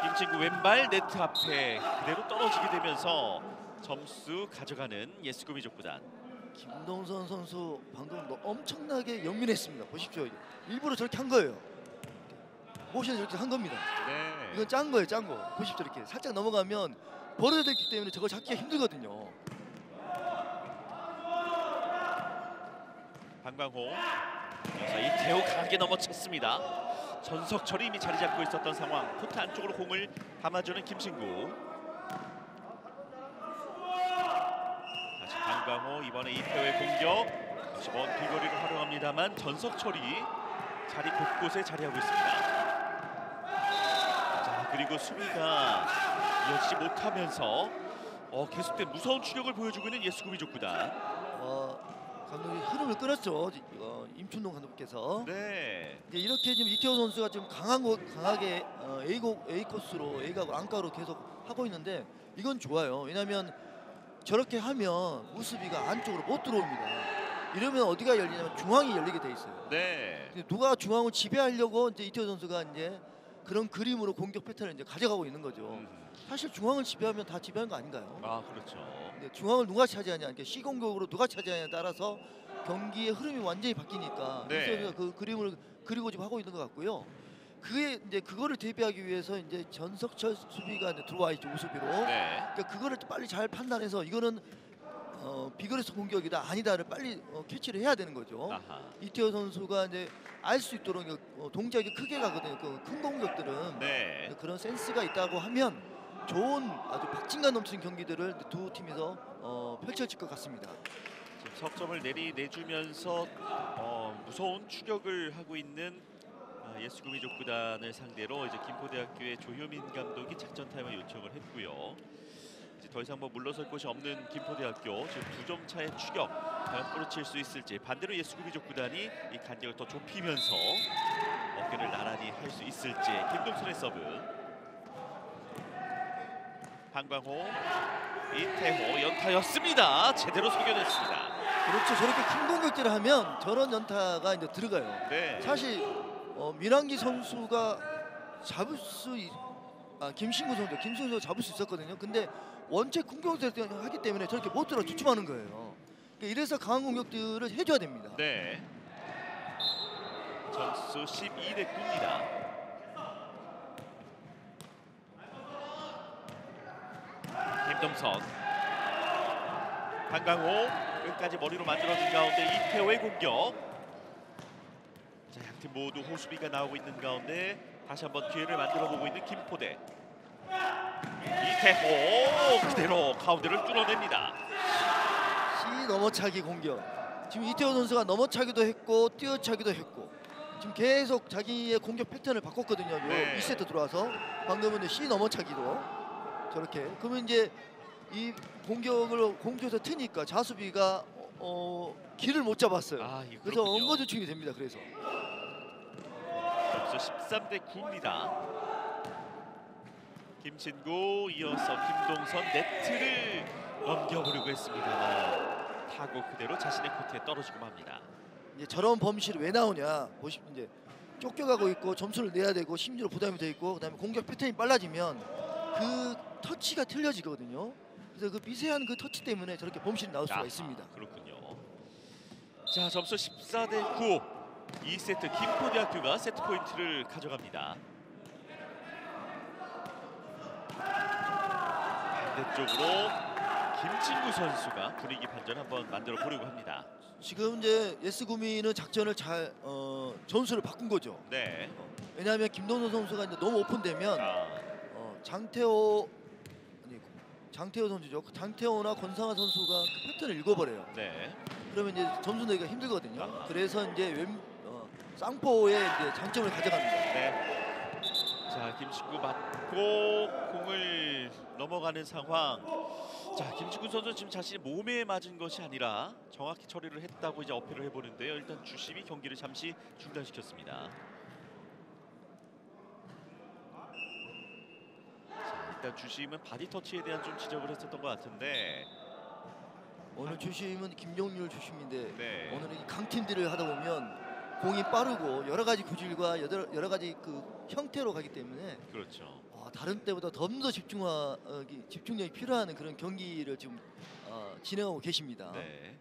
김신구 왼발 네트 앞에 그대로 떨어지게 되면서 점수 가져가는 예스구미 족구단. 김동선 선수 방금 엄청나게 연민했습니다. 보십시오. 일부러 저렇게 한 거예요. 모션을 저렇게 한 겁니다. 네. 이건 짠 거예요, 짠 거. 보십시오, 이렇게 살짝 넘어가면 벌어져 있기 때문에 저걸 잡기가 힘들거든요. 방광호 그래서 이태호 강하게 넘어쳤습니다. 전석철이 이미 자리 잡고 있었던 상황. 코트 안쪽으로 공을 담아주는 김신구. 다시 방광호, 이번에 이태호의 공격. 다시 먼 비거리를 활용합니다만 전석철이 자리 곳곳에 자리하고 있습니다. 자, 그리고 수비가 이어지지 못하면서 계속된 무서운 추격을 보여주고 있는 예스구미 족구단. 감독이 흐름을 끊었죠. 임춘동 감독께서. 네. 이렇게 지금 이태호 선수가 좀 강하게 A 코스로 A각 안가로 계속 하고 있는데 이건 좋아요. 왜냐하면 저렇게 하면 무수비가 안쪽으로 못 들어옵니다. 이러면 어디가 열리냐면 중앙이 열리게 돼 있어요. 네. 누가 중앙을 지배하려고 이제 이태호 선수가 이제 그런 그림으로 공격 패턴을 이제 가져가고 있는 거죠. 사실 중앙을 지배하면 다 지배한 거 아닌가요? 아, 그렇죠. 중앙을 누가 차지하냐, 이렇게 C 공격으로 누가 차지하냐에 따라서 경기의 흐름이 완전히 바뀌니까 네. 그래서 그 그림을 그리고 지금 하고 있는 것 같고요. 그게 이제 그거를 대비하기 위해서 이제 전석철 수비가 이제 들어와 있죠, 우수비로. 네. 그러니까 그거를 빨리 잘 판단해서 이거는 비거리스 공격이다 아니다를 빨리 캐치를 해야 되는 거죠. 아하. 이태호 선수가 이제 알 수 있도록 동작이 크게 가거든요. 그 큰 공격들은. 네. 그런 센스가 있다고 하면 좋은 아주 박진감 넘치는 경기들을 두 팀에서 펼쳐질 것 같습니다. 지금 석점을 내주면서 무서운 추격을 하고 있는 예스구미 족구단을 상대로 이제 김포대학교의 조효민 감독이 작전 타임을 요청을 했고요. 이제 더 이상 물러설 곳이 없는 김포대학교, 지금 2점 차의 추격 과연 뿌리칠 수 있을지, 반대로 예스구미 족구단이 이 간격을 더 좁히면서 어깨를 나란히 할 수 있을지. 김동선의 서브. 방광호, 이태호 연타였습니다. 제대로 속여냈습니다. 그렇죠. 저렇게 큰 공격들을 하면 저런 연타가 이제 들어가요. 네. 사실 민환기 선수가 잡을 김신구 선수 잡을 수 있었거든요. 근데 원체 공격을 하기 때문에 저렇게 못 들어 주춤하는 거예요. 이래서 강한 공격들을 해줘야 됩니다. 네. 점수 12대 9입니다. 김동선, 방광호 끝까지 머리로 만들어준 가운데 이태호의 공격. 자, 양팀 모두 호수비가 나오고 있는 가운데 다시 한번 기회를 만들어보고 있는 김포대. 이태호 그대로 가운데를 뚫어냅니다. C 넘어차기 공격. 지금 이태호 선수가 넘어차기도 했고 뛰어차기도 했고 지금 계속 자기의 공격 패턴을 바꿨거든요. 네. 2세트 들어와서 방금은 C 넘어차기도 저렇게. 그러면 이제 이 공격을 공격에서 트니까 자수비가 길을 못 잡았어요. 아, 그래서 엉거주춤이 됩니다. 그래서 점수 13대 9입니다. 김신구 이어서 김동선 네트를 넘겨보려고 했습니다만 타고 그대로 자신의 코트에 떨어지고 맙니다. 이제 저런 범실이 왜 나오냐 보시면 이제 쫓겨가고 있고 점수를 내야 되고 심리로 부담이 돼 있고 그다음에 공격 패턴이 빨라지면 그 터치가 틀려지거든요. 그래서 그 미세한 그 터치 때문에 저렇게 범실이 나올 수가 있습니다. 그렇군요. 자, 점수 14대 9. 2세트 김포대학교가 세트 포인트를 가져갑니다. 반대쪽으로 김진구 선수가 분위기 반전 한번 만들어 보려고 합니다. 지금 이제 예스구미는 작전을 잘 전술을 바꾼 거죠. 네. 왜냐하면 김동선 선수가 이제 너무 오픈되면 장태호 선수죠. 장태호나 권상아 선수가 그 패턴을 읽어버려요. 네. 그러면 이제 점수 내기가 힘들거든요. 그래서 이제 쌍포의 이제 장점을 가져갑니다. 네. 자, 김신구 맞고 공을 넘어가는 상황. 자, 김신구 선수 지금 자신이 몸에 맞은 것이 아니라 정확히 처리를 했다고 이제 어필을 해보는데요. 일단 주심이 경기를 잠시 중단시켰습니다. 자, 일단 주심은 바디 터치에 대한 좀 지적을 했었던 것 같은데 오늘 주심은 김종률 주심인데 네. 오늘 이 강팀들을 하다 보면 공이 빠르고 여러 가지 구질과 여러 가지 그 형태로 가기 때문에 그렇죠. 다른 때보다 더 집중력이 필요한 그런 경기를 지금 진행하고 계십니다. 네.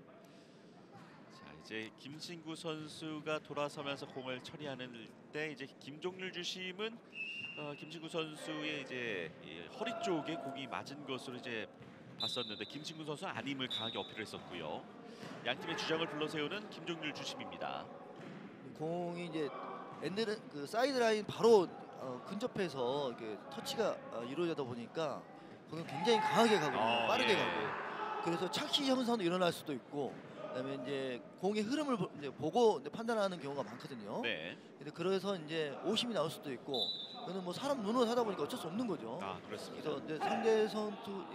자, 이제 김신구 선수가 돌아서면서 공을 처리하는 때 이제 김종률 주심은 김신구 선수의 이제 허리 쪽에 공이 맞은 것으로 이제 봤었는데 김신구 선수는 아님을 강하게 어필을 했었고요. 양 팀의 주장을 불러세우는 김종률 주심입니다. 공이 이제 엔드는 그 사이드 라인 바로 근접해서 이렇게 터치가 이루어지다 보니까 공이 굉장히 강하게 가거든요. 빠르게 가고. 그래서 착시 현상도 일어날 수도 있고, 그다음에 이제 공의 흐름을 이제 보고 이제 판단하는 경우가 많거든요. 네. 근데 그래서 이제 오심이 나올 수도 있고, 그거는 뭐 사람 눈으로 하다 보니까 어쩔 수 없는 거죠. 아, 그렇습니다. 그래서 이제 상대 선수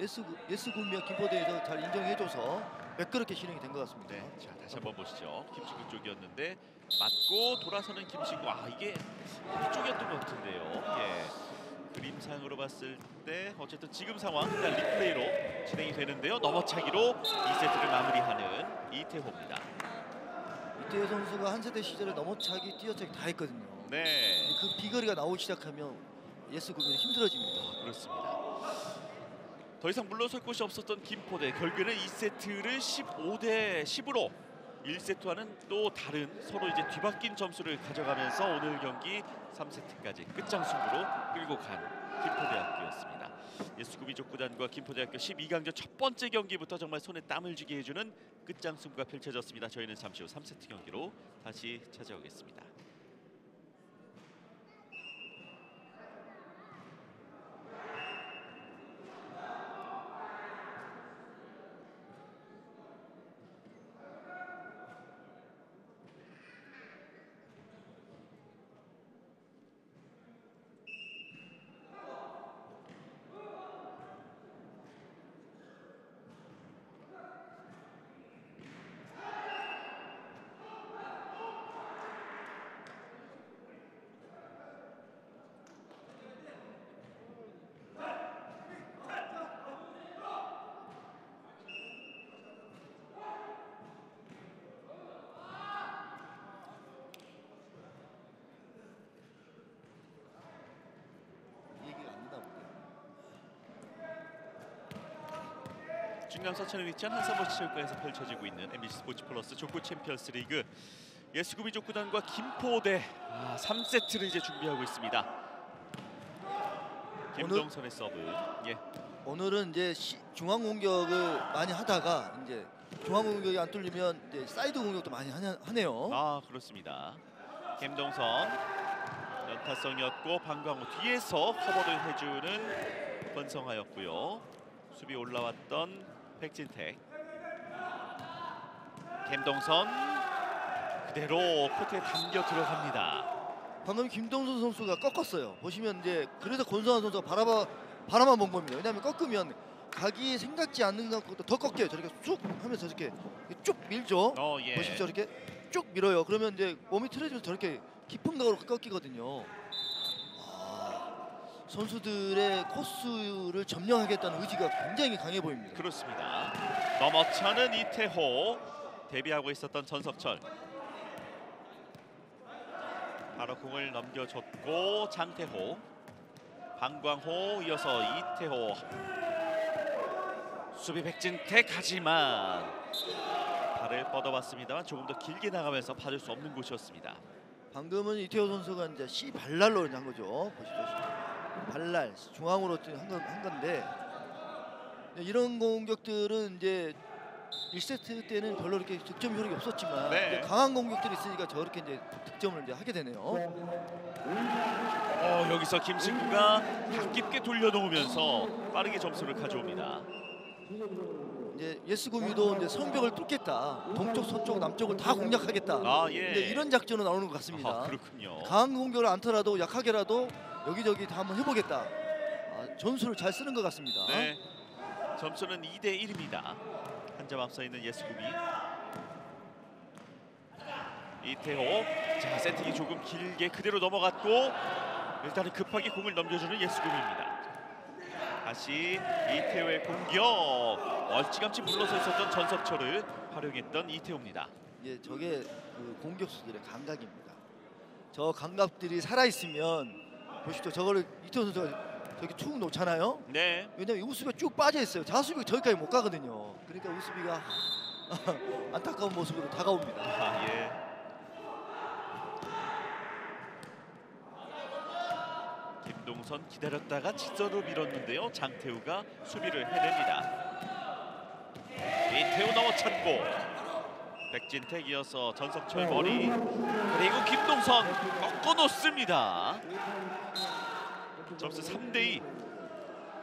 예스구미와 김포대에서 잘 인정해줘서 매끄럽게 진행이 된 것 같습니다. 네, 자 다시 한번 보시죠. 김신구 쪽이었는데 맞고 돌아서는 김신구. 아, 이게 이쪽이었던 것 같은데요. 예. 그림상으로 봤을 때 어쨌든 지금 상황 일단 리플레이로 진행이 되는데요. 넘어차기로 2세트를 마무리하는 이태호입니다. 이태호 선수가 한 세대 시절에 넘어차기, 뛰어차기 다 했거든요. 네. 그 비거리가 나오기 시작하면 예스구미는 힘들어집니다. 그렇습니다. 더 이상 물러설 곳이 없었던 김포대, 결국에는 2세트를 15대 10으로 1세트와는 또 다른 서로 이제 뒤바뀐 점수를 가져가면서 오늘 경기 3세트까지 끝장 승부로 끌고 간 김포대학교였습니다. 예수구미 족구단과 김포대학교 12강전 첫 번째 경기부터 정말 손에 땀을 쥐게 해주는 끝장 승부가 펼쳐졌습니다. 저희는 잠시 후 3세트 경기로 다시 찾아오겠습니다. 충남 서천에 위치한 한산모시체육관에서 펼쳐지고 있는 MBC 스포츠 플러스 족구 챔피언스 리그 예수구미 족구단과 김포대 3세트를 이제 준비하고 있습니다. 김동선의 서브. 예. 오늘은 이제 중앙 공격을 많이 하다가 이제 중앙 공격이 안 뚫리면 이제 사이드 공격도 많이 하네요. 아, 그렇습니다. 김동선 연타성이었고 방광호 뒤에서 커버를 해주는 권성하였고요. 수비 올라왔던 백진택. 김동선 그대로 코트에 담겨 들어갑니다. 방금 김동선 선수가 꺾었어요. 보시면 이제 그래서 권성환 선수가 바라만 본 겁니다. 왜냐하면 꺾으면 각이 생각지 않는 것보다 더 꺾여요. 저렇게 쭉 하면서 저렇게 쭉 밀죠. 예. 보십시오. 저렇게 쭉 밀어요. 그러면 이제 몸이 틀어지면서 저렇게 깊은 각으로 꺾이거든요. 선수들의 코스를 점령하겠다는 의지가 굉장히 강해 보입니다. 그렇습니다. 넘어차는 이태호, 데뷔하고 있었던 전석철. 바로 공을 넘겨줬고 장태호, 방광호 이어서 이태호. 수비 백진택 하지만 발을 뻗어봤습니다만 조금 더 길게 나가면서 받을 수 없는 곳이었습니다. 방금은 이태호 선수가 이제 C 발랄로 한 거죠. 보시죠. 발랄 중앙으로 한 건데 이런 공격들은 이제 1세트 때는 별로 이렇게 득점 효력이 없었지만 이제 강한 공격들이 있으니까 저렇게 이제 득점을 이제 하게 되네요. 여기서 김신구가 깊게 돌려놓으면서 빠르게 점수를 가져옵니다. 이제 예스구미도 이제 성벽을 뚫겠다. 동쪽, 서쪽, 남쪽을 다 공략하겠다. 이제 이런 작전으로 나오는 것 같습니다. 그렇군요. 강한 공격을 않더라도 약하게라도 여기저기 다 한번 해보겠다. 전술을 잘 쓰는 것 같습니다. 네. 점수는 2대 1입니다. 한 점 앞서 있는 예수구미. 이태호. 자, 세팅이 조금 길게 그대로 넘어갔고 일단은 급하게 공을 넘겨주는 예수구미입니다. 다시 이태호의 공격. 멀찌감치 물러서 있었던 전석철을 활용했던 이태호입니다. 예, 저게 그 공격수들의 감각입니다. 저 감각들이 살아있으면 보시죠. 저거를 이태호 선수가 저기 툭 놓잖아요. 네. 왜냐면 우수비가 쭉 빠져 있어요. 자수비가 저기까지 못 가거든요. 그러니까 우수비가 안타까운 모습으로 다가옵니다. 예. 김동선 기다렸다가 직선으로 밀었는데요. 장태우가 수비를 해냅니다. 이태우 넘어찼고 백진택 이어서 전석철 머리, 그리고 김동선 꺾어 놓습니다. 점수 3대2.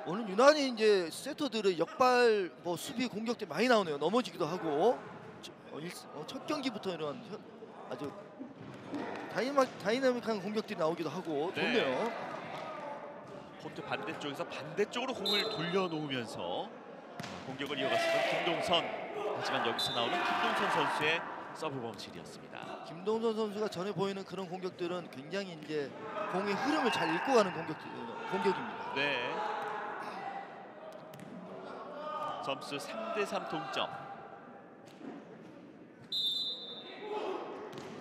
오늘 유난히 이제 세터들의 역발 수비 공격 때 많이 나오네요. 넘어지기도 하고 첫 경기부터 이런 아주 다이나믹한 공격들이 나오기도 하고 좋네요. 코트 반대쪽에서 반대쪽으로 공을 돌려놓으면서 공격을 이어갔었던 김동선. 하지만 여기서 나오는 김동선 선수의 서브 범실이었습니다. 김동선 선수가 전에 보이는 그런 공격들은 굉장히 이제 공의 흐름을 잘 읽고 가는 공격입니다. 네. 점수 3대3 동점.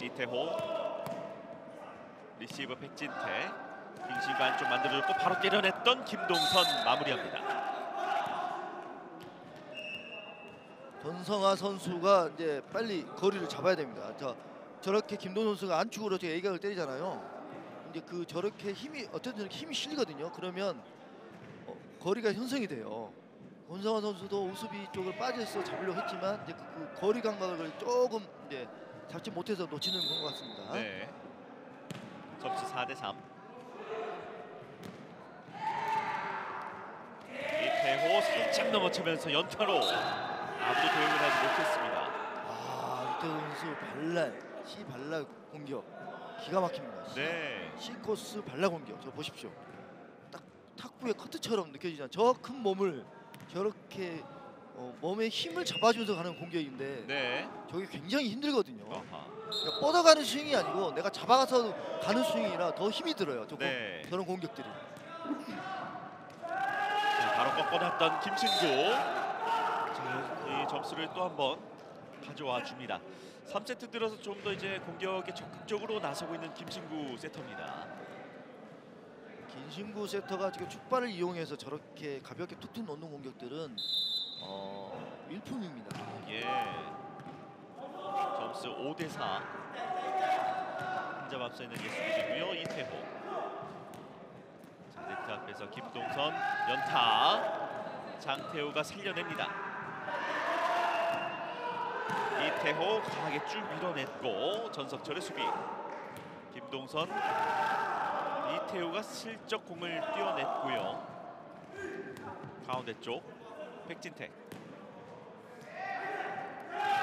이태호 리시브 백진태, 빙신과 안쪽 만들어줬고 바로 때려냈던 김동선 마무리합니다. 전성아 선수가 이제 빨리 거리를 잡아야 됩니다. 저렇게 김동선 선수가 안축으로 A각을 때리잖아요. 이제 저렇게 어쨌든 힘이 실리거든요. 그러면 거리가 형성이 돼요. 권성환 선수도 우수비 쪽을 빠져서 잡으려고 했지만 이제 그 거리 감각을 조금 이제 잡지 못해서 놓치는 것 같습니다. 네. 점수 4대3. 이태호 살짝 넘어치면서 연타로 아무도 대응을 하지 못했습니다. 이태호 선수 C 발라 공격 기가 막힙니다. 네. C 코스 발라 공격 저 보십시오. 딱 탁구의 커트처럼 느껴지잖아요. 저 큰 몸을 저렇게 몸에 힘을 잡아주면서 가는 공격인데 네. 저게 굉장히 힘들거든요. 그러니까 뻗어가는 스윙이 아니고 내가 잡아가서 가는 스윙이라 더 힘이 들어요. 저런 공격들이. 자, 바로 꺾어놨던 김신구. 자, 이 점수를 또 한번 가져와 줍니다. 3세트 들어서 좀 더 이제 공격에 적극적으로 나서고 있는 김신구 세터입니다. 김신구 세터가 지금 축발을 이용해서 저렇게 가볍게 툭툭 놓는 공격들은 일품입니다. 예. 점수 5대4. 한 점 앞서 있는 예수비이고요. 이태호. 자, 네트 앞에서 김동선 연타. 장태호가 살려냅니다. 이태호 강하게 쭉 밀어냈고 전석철의 수비. 김동선, 이태호가 슬쩍 공을 띄워냈고요. 가운데 쪽 백진택.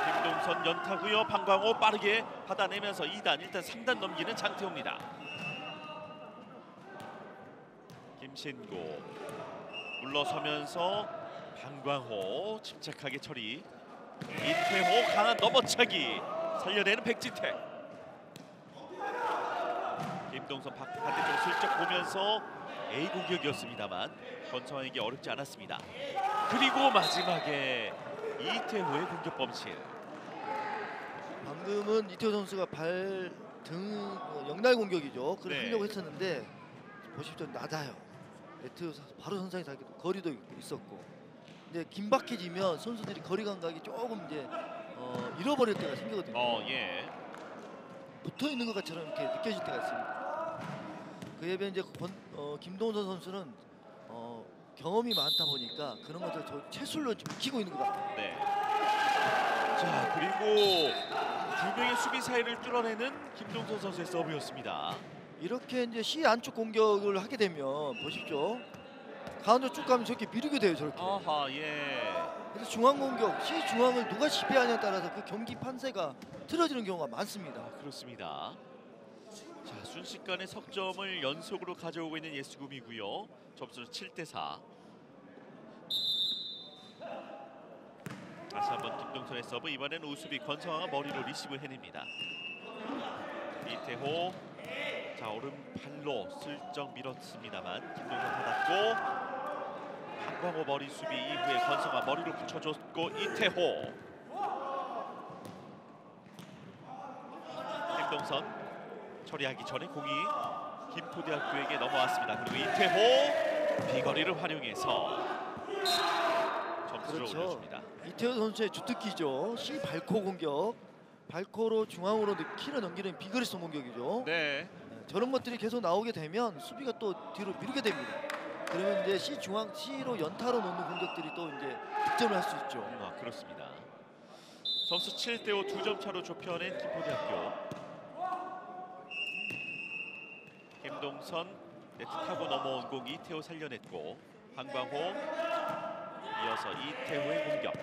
김동선 연타고요. 방광호 빠르게 받아내면서 2단, 일단 3단 넘기는 장태호입니다. 김신구 물러서면서 방광호 침착하게 처리. 이태호 강한 넘어차기 살려내는 백진택. 김동선 반대쪽 슬쩍 보면서 A 공격이었습니다만 권성환에게 어렵지 않았습니다. 그리고 마지막에 이태호의 공격 범실. 방금은 이태호 선수가 등 역날 공격이죠. 그걸 하려고 했었는데 보십시오. 낮아요. 네트 바로 선상에 닿기도 거리도 있었고. 근데 긴박해지면 선수들이 거리 감각이 조금 이제 잃어버릴 때가 생기거든요. 예. 붙어 있는 것 같처럼 이렇게 느껴질 때가 있습니다. 그에 비해 이제 김동선 선수는 경험이 많다 보니까 그런 것들 체술로 좀 익히고 있는 것 같아요. 네. 자, 그리고 두 명의 수비 사이를 뚫어내는 김동선 선수의 서브였습니다. 이렇게 이제 C 안쪽 공격을 하게 되면 보십시오. 가운데 쭉 가면 저렇게 미루게 돼요. 저렇게. 그래서 중앙 공격, C 중앙을 누가 지배하냐에 따라서 그 경기 판세가 틀어지는 경우가 많습니다. 그렇습니다. 자, 순식간에 석점을 연속으로 가져오고 있는 예수금이고요. 점수는 7대4. 다시 한번 김동선의 서브. 이번엔 우수비 권성화가 머리로 리시브를 해냅니다. 이태호. 자, 오른팔로 슬쩍 밀었습니다만 김동선 받았고, 방광호 머리 수비 이후에 권성화 머리로 붙여줬고, 이태호. 김동선 처리하기 전에 공이 김포대학교에게 넘어왔습니다. 그리고 이태호 비거리를 활용해서 점수를 올려줍니다. 이태호 선수의 주특기죠. C 발코 공격. 발코로 중앙으로 키를 넘기는 비거리성 공격이죠. 네. 저런 것들이 계속 나오게 되면 수비가 또 뒤로 미루게 됩니다. 그러면 이제 C로 연타로 놓는 공격들이 또 이제 득점을 할 수 있죠. 그렇습니다. 점수 7대5 2점 차로 좁혀낸 김포대학교. 김동선 네트 타고 넘어온 공 이태호 살려냈고, 황광호 이어서 이태호의 공격.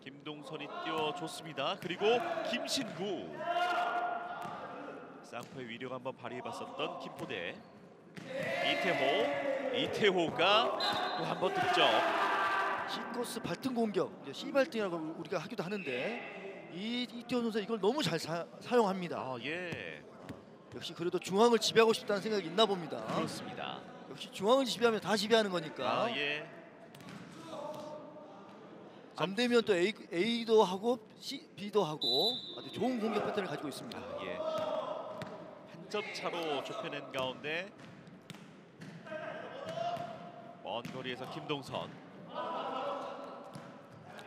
김동선이 뛰어줬습니다. 그리고 김신구, 쌍포의 위력 한번 발휘해봤었던 김포대. 이태호가 또 한 번 득점. C코스 발등 공격, 이제 C 발등이라고 우리가 하기도 하는데 이태호 선수 이걸 너무 잘 사용합니다. 아, 예. 역시 그래도 중앙을 지배하고 싶다는 생각이 있나 봅니다. 그렇습니다. 역시 중앙을 지배하면 다 지배하는 거니까. 아, 예. 안 되면 또 A도 하고 B도 하고 아주 좋은 공격 패턴을 가지고 있습니다. 아, 예. 한 점 차로 좁혀낸 가운데 먼 거리에서 김동선,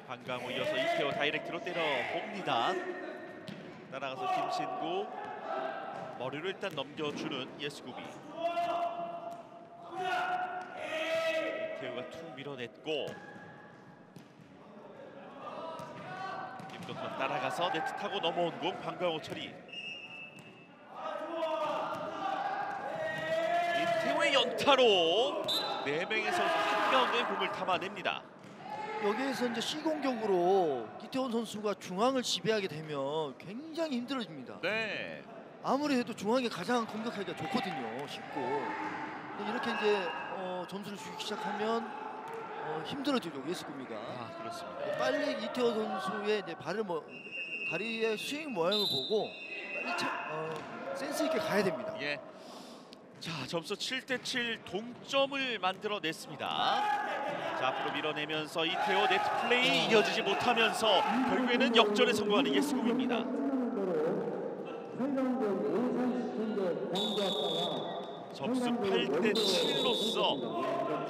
황강호 이어서 이태호 다이렉트로 때려봅니다. 따라가서 김신구, 머리로 일단 넘겨주는 예스구비. 이태호가 툭 밀어냈고, 김동선 따라가서 네트 타고 넘어온 공 황강호 처리. 이태호의 연타로 4명의 선수 한가운데 공을 담아냅니다. 여기에서 이제 C 공격으로 이태원 선수가 중앙을 지배하게 되면 굉장히 힘들어집니다. 네. 아무리 해도 중앙이 가장 공격하기가 좋거든요. 쉽고. 근데 이렇게 이제 점수를 주기 시작하면 힘들어지죠, 예스구미가. 아, 그렇습니다. 빨리 이태원 선수의 이제 다리의 스윙 모양을 보고 빨리 센스 있게 가야 됩니다. 예. 자, 점수 7대7 동점을 만들어냈습니다. 자, 앞으로 밀어내면서 이태호 네트 플레이 이어지지 못하면서 결국에는 역전에 성공하는 예스구입니다. 점수 8대7로서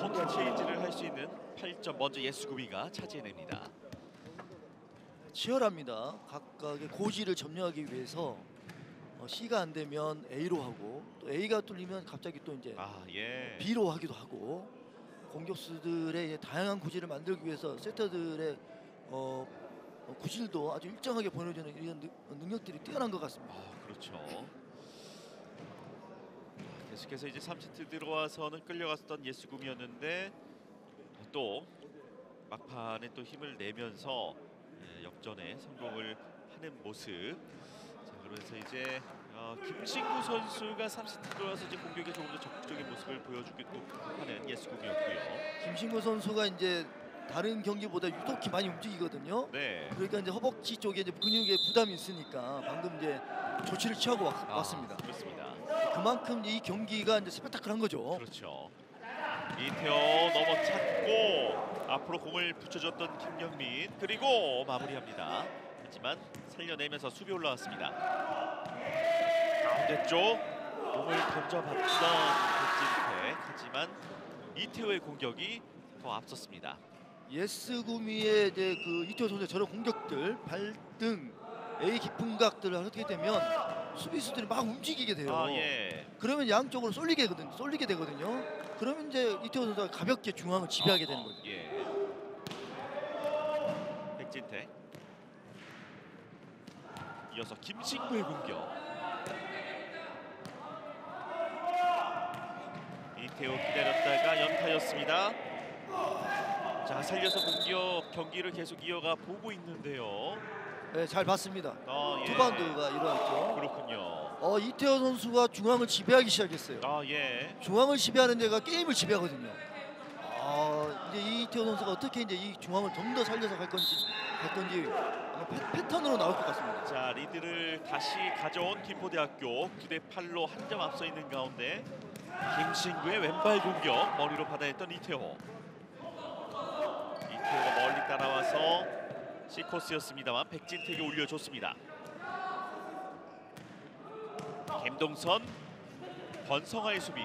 홈트 체인지를 할 수 있는 8점 먼저 예스구비가 차지해냅니다. 치열합니다. 각각의 고지를 점령하기 위해서 C가 안 되면 A로 하고, 또 A가 뚫리면 갑자기 또 이제 예. B로 하기도 하고, 공격수들의 다양한 고지를 만들기 위해서 세터들의 구실도 아주 일정하게 보내주는 이런 능력들이 뛰어난 것 같습니다. 그렇죠. 계속해서 이제 3세트 들어와서는 끌려갔었던 예스구미였는데 또 막판에 또 힘을 내면서 역전에 성공을 하는 모습. 자, 그래서 이제 김신구 선수가 3세트 들어와서 이제 공격에 조금 더 적극적인 모습을 보여주기도 하는 예스구미였고요. 김신구 선수가 이제 다른 경기보다 유독히 많이 움직이거든요. 네. 그러니까 이제 허벅지 쪽에 이제 근육에 부담이 있으니까 방금 이제 조치를 취하고 왔습니다. 그렇습니다. 그만큼 이 경기가 이제 스펙타클한 거죠. 그렇죠. 이태호 넘어찼고 앞으로 공을 붙여줬던 김경민, 그리고 마무리합니다. 하지만 살려내면서 수비 올라왔습니다. 가운데 쪽 공을 던져봤던 백진태, 하지만 이태호의 공격이 더 앞섰습니다. 예스구미의 이제 그 이태호 선수의 저런 공격들, 발등, A 깊은 각들을 하게 되면 수비수들이 막 움직이게 돼요. 예. 그러면 양쪽으로 쏠리게 되거든요. 그러면 이제 이태호 선수가 가볍게 중앙을 지배하게 되는 거죠. 예. 백진태. 이어서 김신구의 공격. 이태호 기다렸다가 연타였습니다. 자, 살려서 공격 경기를 계속 이어가 보고 있는데요. 네, 잘 봤습니다. 예. 투바운드가 일어났죠. 그렇군요. 이태호 선수가 중앙을 지배하기 시작했어요. 예. 중앙을 지배하는 데가 게임을 지배하거든요. 이제 이태호 선수가 어떻게 이제 이 중앙을 좀 더 살려서 갈 건지 패턴으로 나올 것 같습니다. 자, 리드를 다시 가져온 김포대학교 9대8로 한 점 앞서 있는 가운데 김신구의 왼발 공격, 머리로 받아냈던 이태호. 이태호가 멀리 따라와서 C코스였습니다만 백진택이 올려줬습니다. 김동선, 권성아의 수비.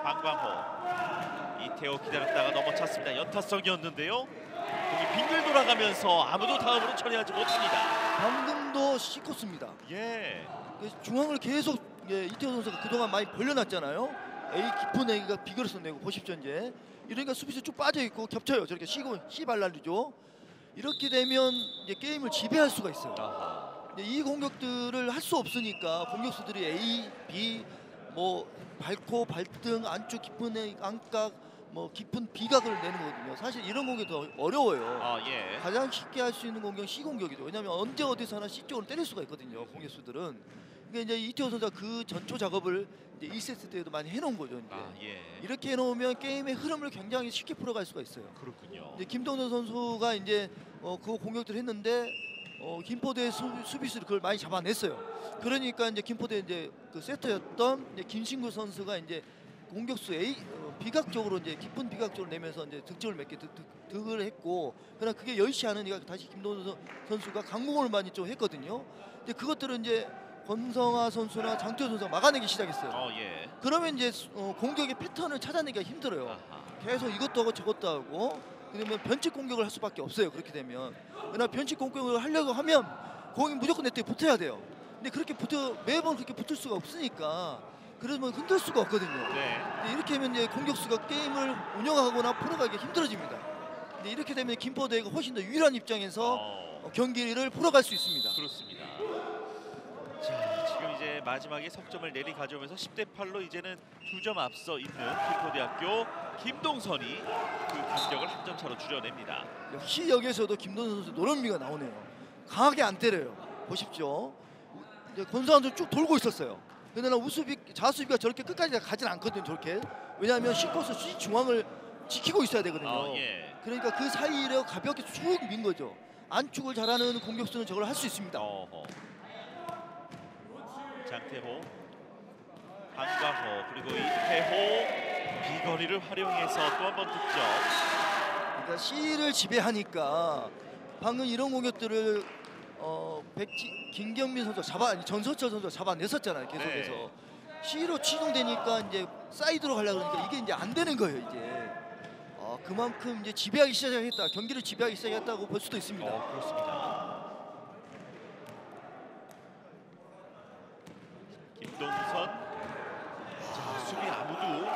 황광호, 이태호 기다렸다가 넘어찼습니다. 연타성이었는데요. 공이 빙글 돌아가면서 아무도 다음으로 처리하지 못합니다. 방금도 C코스입니다. 예. 중앙을 계속 이태호 선수가 그동안 많이 벌려놨잖아요. A 깊은 A가 비거리에서 내고 보십시오 이제. 이러니까 수비수 쭉 빠져 있고 겹쳐요. 저렇게 C 발랄이죠. 이렇게 되면 이제 게임을 지배할 수가 있어요. 이 공격들을 할 수 없으니까 공격수들이 A, B 뭐 발코, 발등, 안쪽 깊은 A, 안각, 뭐 깊은 비각을 내는 거거든요. 사실 이런 공격이 더 어려워요. 예. 가장 쉽게 할 수 있는 공격은 C 공격이죠. 왜냐하면 언제 어디서 하나 C 쪽으로 때릴 수가 있거든요. 공격수들은. 그러니까 이제 이태호 선수가 그 전초 작업을 이제 2세트 때에도 많이 해놓은 거죠. 이제. 예. 이렇게 해놓으면 게임의 흐름을 굉장히 쉽게 풀어갈 수가 있어요. 그렇군요. 이제 김동선 선수가 이제 그 공격들을 했는데 김포대 수비수를 그걸 많이 잡아냈어요. 그러니까 이제 김포대 이제 그 세터였던 이제 김신구 선수가 이제 공격수 A 비각 쪽으로 이제 깊은 비각 쪽으로 내면서 이제 득점을 몇 개 득을 했고, 그러나 그게 여의치 않으니까 다시 김동선 선수가 강공을 많이 좀 했거든요. 이제 그것들은 이제 권성아 선수나 장태호 선수가 막아내기 시작했어요. 예. 그러면 이제 공격의 패턴을 찾아내기가 힘들어요. 아하. 계속 이것도 하고 저것도 하고 그러면 변칙 공격을 할 수밖에 없어요. 그렇게 되면. 그러나 변칙 공격을 하려고 하면 공이 무조건 네트에 붙어야 돼요. 근데 그렇게 매번 그렇게 붙을 수가 없으니까 그러면 흔들 수가 없거든요. 네. 근데 이렇게 하면 이제 공격수가 게임을 운영하거나 풀어가기 힘들어집니다. 근데 이렇게 되면 김포대가 훨씬 더 유리한 입장에서 경기를 풀어갈 수 있습니다. 그렇습니다. 자, 지금 이제 마지막에 석점을 내리 가져오면서 10대 8로 이제는 2점 앞서 있는 김포대학교 김동선이 그 간격을 한 점 차로 줄여냅니다. 역시 여기에서도 김동선 선수 노련미가 나오네요. 강하게 안 때려요. 보십시오. 이제 권성환 선수 쭉 돌고 있었어요. 그러나 자수비가 저렇게 끝까지 가진 않거든요. 저렇게. 왜냐하면 C코스 C 중앙을 지키고 있어야 되거든요. 예. 그러니까 그 사이를 가볍게 쭉 민 거죠. 안축을 잘하는 공격수는 저걸 할 수 있습니다. 장태호, 한과호, 그리고 이태호 비거리를 활용해서 또 한 번 득점. 그러니까 C를 지배하니까 방금 이런 공격들을 김경민 선수 전서철 선수가 잡아냈었잖아요. 계속해서. 네. C로 치중되니까 이제 사이드로 가려고 그러니까 이게 이제 안 되는 거예요. 이제 그만큼 이제 지배하기 시작했다. 경기를 지배하기 시작했다고 볼 수도 있습니다. 그렇습니다. 김동선, 자, 수비 아무도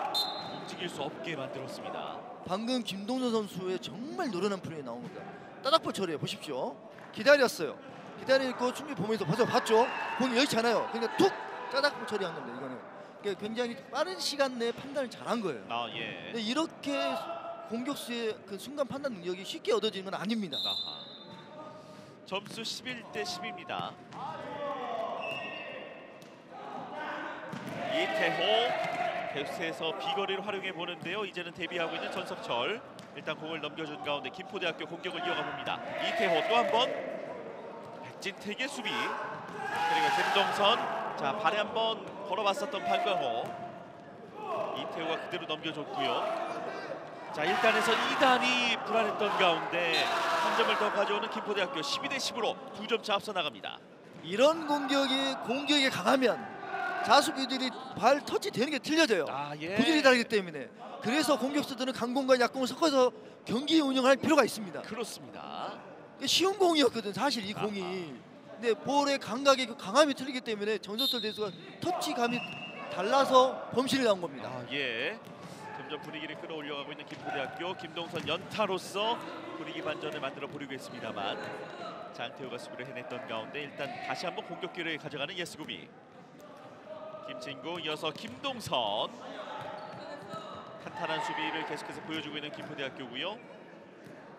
움직일 수 없게 만들었습니다. 방금 김동선 선수의 정말 노련한 플레이 나옵니다. 따닥볼 처리해 보십시오. 기다렸어요. 기다리고 준비 보면서 벌써 봤죠? 공이 여의치 않아요. 그러니까 툭 따닥볼 처리한 겁니다. 이거는 그러니까 굉장히 빠른 시간 내에 판단을 잘한 거예요. 예. 근데 이렇게 공격수의 그 순간 판단 능력이 쉽게 얻어지는 건 아닙니다. 점수 11대 10입니다. 이태호 계속해서 비거리를 활용해 보는데요. 이제는 데뷔하고 있는 전석철. 일단 공을 넘겨준 가운데 김포대학교 공격을 이어가 봅니다. 이태호 또 한 번. 백진택의 수비. 그리고 김동선. 자, 발에 한번 걸어봤었던 박광호. 이태호가 그대로 넘겨줬고요. 자, 1단에서 2단이 불안했던 가운데 한 점을 더 가져오는 김포대학교 12대 10으로 2점 차 앞서 나갑니다. 이런 공격이 강하면 자수비들이 발 터치 되는 게 틀려져요. 예. 구질이 다르기 때문에. 그래서 공격수들은 강공과 약공을 섞어서 경기 운영할 필요가 있습니다. 그렇습니다. 쉬운 공이었거든 사실 이 공이. 근데 볼의 감각이 강함이 틀리기 때문에 전석철 대수가 터치감이 달라서 범실이 나온 겁니다. 예. 점점 분위기를 끌어올려가고 있는 김포대학교 김동선 연타로서 분위기 반전을 만들어 보려고 했습니다만 장태호가 수비를 해냈던 가운데 일단 다시 한번 공격 기회를 가져가는 예스구미. 김진구 이어서 김동선. 탄탄한 수비를 계속해서 보여주고 있는 김포대학교고요.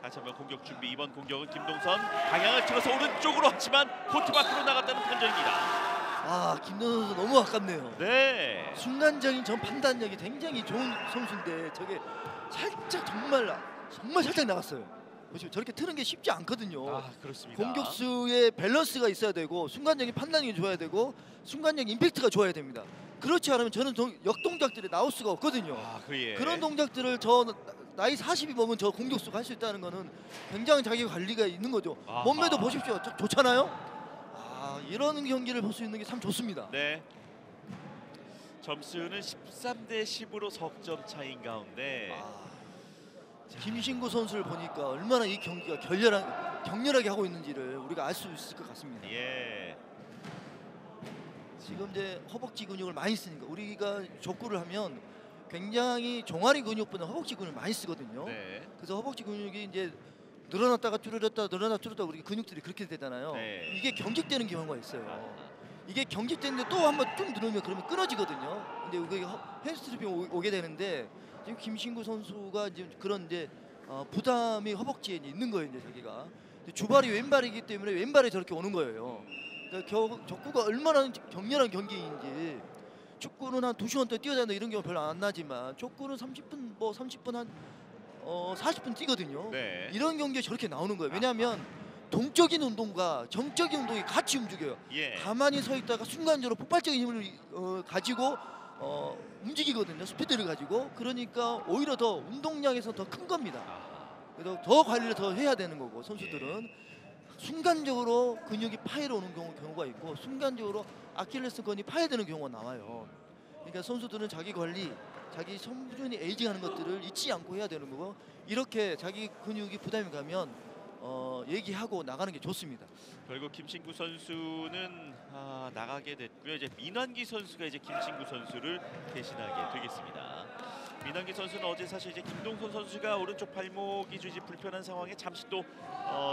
다시 한번 공격 준비. 이번 공격은 김동선 방향을 틀어서 오른쪽으로 하지만 코트 밖으로 나갔다는 판정입니다. 김동선 선수 너무 아깝네요. 네. 순간적인 전 판단력이 굉장히 좋은 선수인데 저게 살짝 정말 살짝 나갔어요. 보시면 저렇게 트는 게 쉽지 않거든요. 그렇습니다. 공격수의 밸런스가 있어야 되고 순간적인 판단력이 좋아야 되고 순간적인 임팩트가 좋아야 됩니다. 그렇지 않으면 저는 역동작들이 나올 수가 없거든요. 그런 동작들을 나이 40이 넘은 저 공격수가 할 수 있다는 거는 굉장히 자기 관리가 있는 거죠. 몸매도 보십시오. 좋잖아요. 이런 경기를 볼 수 있는 게 참 좋습니다. 네. 점수는 13대 10으로 석점 차인 가운데 김신구 선수를 보니까 얼마나 이 경기가 격렬하게 하고 있는지를 우리가 알 수 있을 것 같습니다. 예. 지금 이제 허벅지 근육을 많이 쓰니까 우리가 족구를 하면 굉장히 종아리 근육보다 허벅지 근육을 많이 쓰거든요. 네. 그래서 허벅지 근육이 이제 늘어났다가 줄어들었다 늘어났다 줄었다 우리 근육들이 그렇게 되잖아요. 네. 이게 경직되는 경우가 있어요. 아하. 이게 경직되는데 또 한번 쭉 누르면 그러면 끊어지거든요. 근데 이게 햄스트링이 오게 되는데 지금 김신구 선수가 지금 그런 이제 부담이 허벅지에 이제 있는 거예요. 이제 자기가 주발이 왼발이기 때문에 왼발에 저렇게 오는 거예요. 그러니까 족구가 얼마나 격렬한 경기인지 축구는 한 2시간 동안 뛰어다닌다 이런 경우 별로 안 나지만 족구는 30분 뭐 30분 한 40분 뛰거든요. 네. 이런 경기에 저렇게 나오는 거예요. 왜냐하면 동적인 운동과 정적인 운동이 같이 움직여요. 예. 가만히 서 있다가 순간적으로 폭발적인 힘을 가지고 움직이거든요. 스피드를 가지고. 그러니까 오히려 더 운동량에서 더 큰 겁니다. 그래서 더 관리를 더 해야 되는 거고 선수들은 순간적으로 근육이 파열어 오는 경우가 있고 순간적으로 아킬레스건이 파열되는 경우가 나와요. 그러니까 선수들은 자기 관리, 자기 성분이 에이징하는 것들을 잊지 않고 해야 되는 거고 이렇게 자기 근육이 부담이 가면 얘기하고 나가는 게 좋습니다. 결국 김신구 선수는 나가게 됐고요. 이제 민환기 선수가 이제 김신구 선수를 대신하게 되겠습니다. 민환기 선수는 어제 사실 이제 김동선 선수가 오른쪽 발목이 좀 이제 불편한 상황에 잠시 또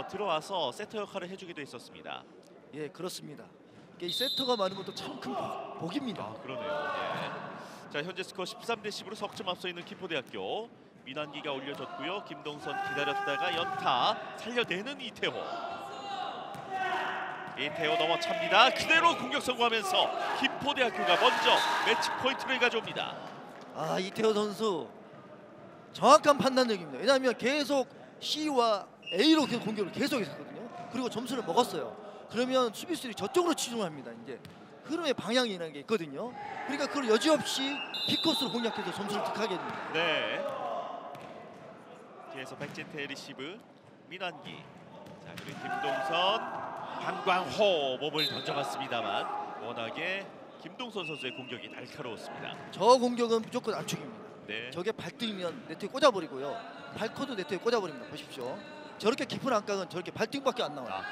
들어와서 세터 역할을 해주기도 했었습니다. 예, 그렇습니다. 이 세터가 많은 것도 참 큰 복입니다. 그러네요. 예. 자, 현재 스코어 13대 10으로 석점 앞서 있는 김포대학교. 민환기가 올려줬고요. 김동선 기다렸다가 연타 살려내는 이태호. 이태호 넘어찹니다. 그대로 공격 성공하면서 김포대학교가 먼저 매치 포인트를 가져옵니다. 이태호 선수 정확한 판단력입니다. 왜냐하면 계속 C와 A로 공격을 계속했었거든요. 그리고 점수를 먹었어요. 그러면 수비수들이 저쪽으로 치중합니다. 이제 흐름의 방향이라는 게 있거든요. 그러니까 그걸 여지없이 B코스로 공략해서 점수를 득하게 됩니다. 네. 뒤에서 백진태 리시브 민환기. 자, 그리고 김동선, 한광호 몸을 던져봤습니다만 워낙에 김동선 선수의 공격이 날카로웠습니다. 저 공격은 무조건 안축입니다. 네. 저게 발등이면 네트에 꽂아버리고요. 발코도 네트에 꽂아버립니다. 보십시오. 저렇게 깊은 안각은 저렇게 발등밖에 안 나와요.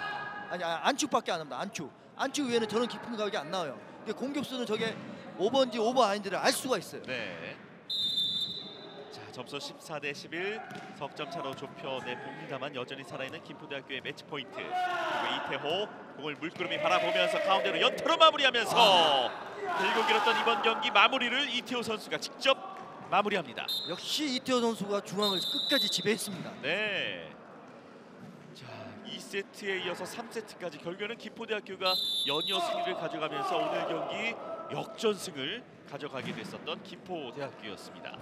아니 안축밖에 안 납니다. 안축 외에는 저런 깊은 각이 안 나와요. 공격수는 저게 오버인지 오버 아닌지를 알 수가 있어요. 네. 자, 점수 14대 11 석점 차로 좁혀내 봅니다만 여전히 살아있는 김포대학교의 매치 포인트. 그리고 이태호 공을 물끄러미 바라보면서 가운데로 연타로 마무리하면서 길고 길었던 이번 경기 마무리를 이태호 선수가 직접 마무리합니다. 역시 이태호 선수가 중앙을 끝까지 지배했습니다. 네. 자, 2세트에 이어서 3세트까지 결국에는 김포대학교가 연이어 승리를 가져가면서 오늘 경기 역전승을 가져가게 됐었던 김포대학교였습니다.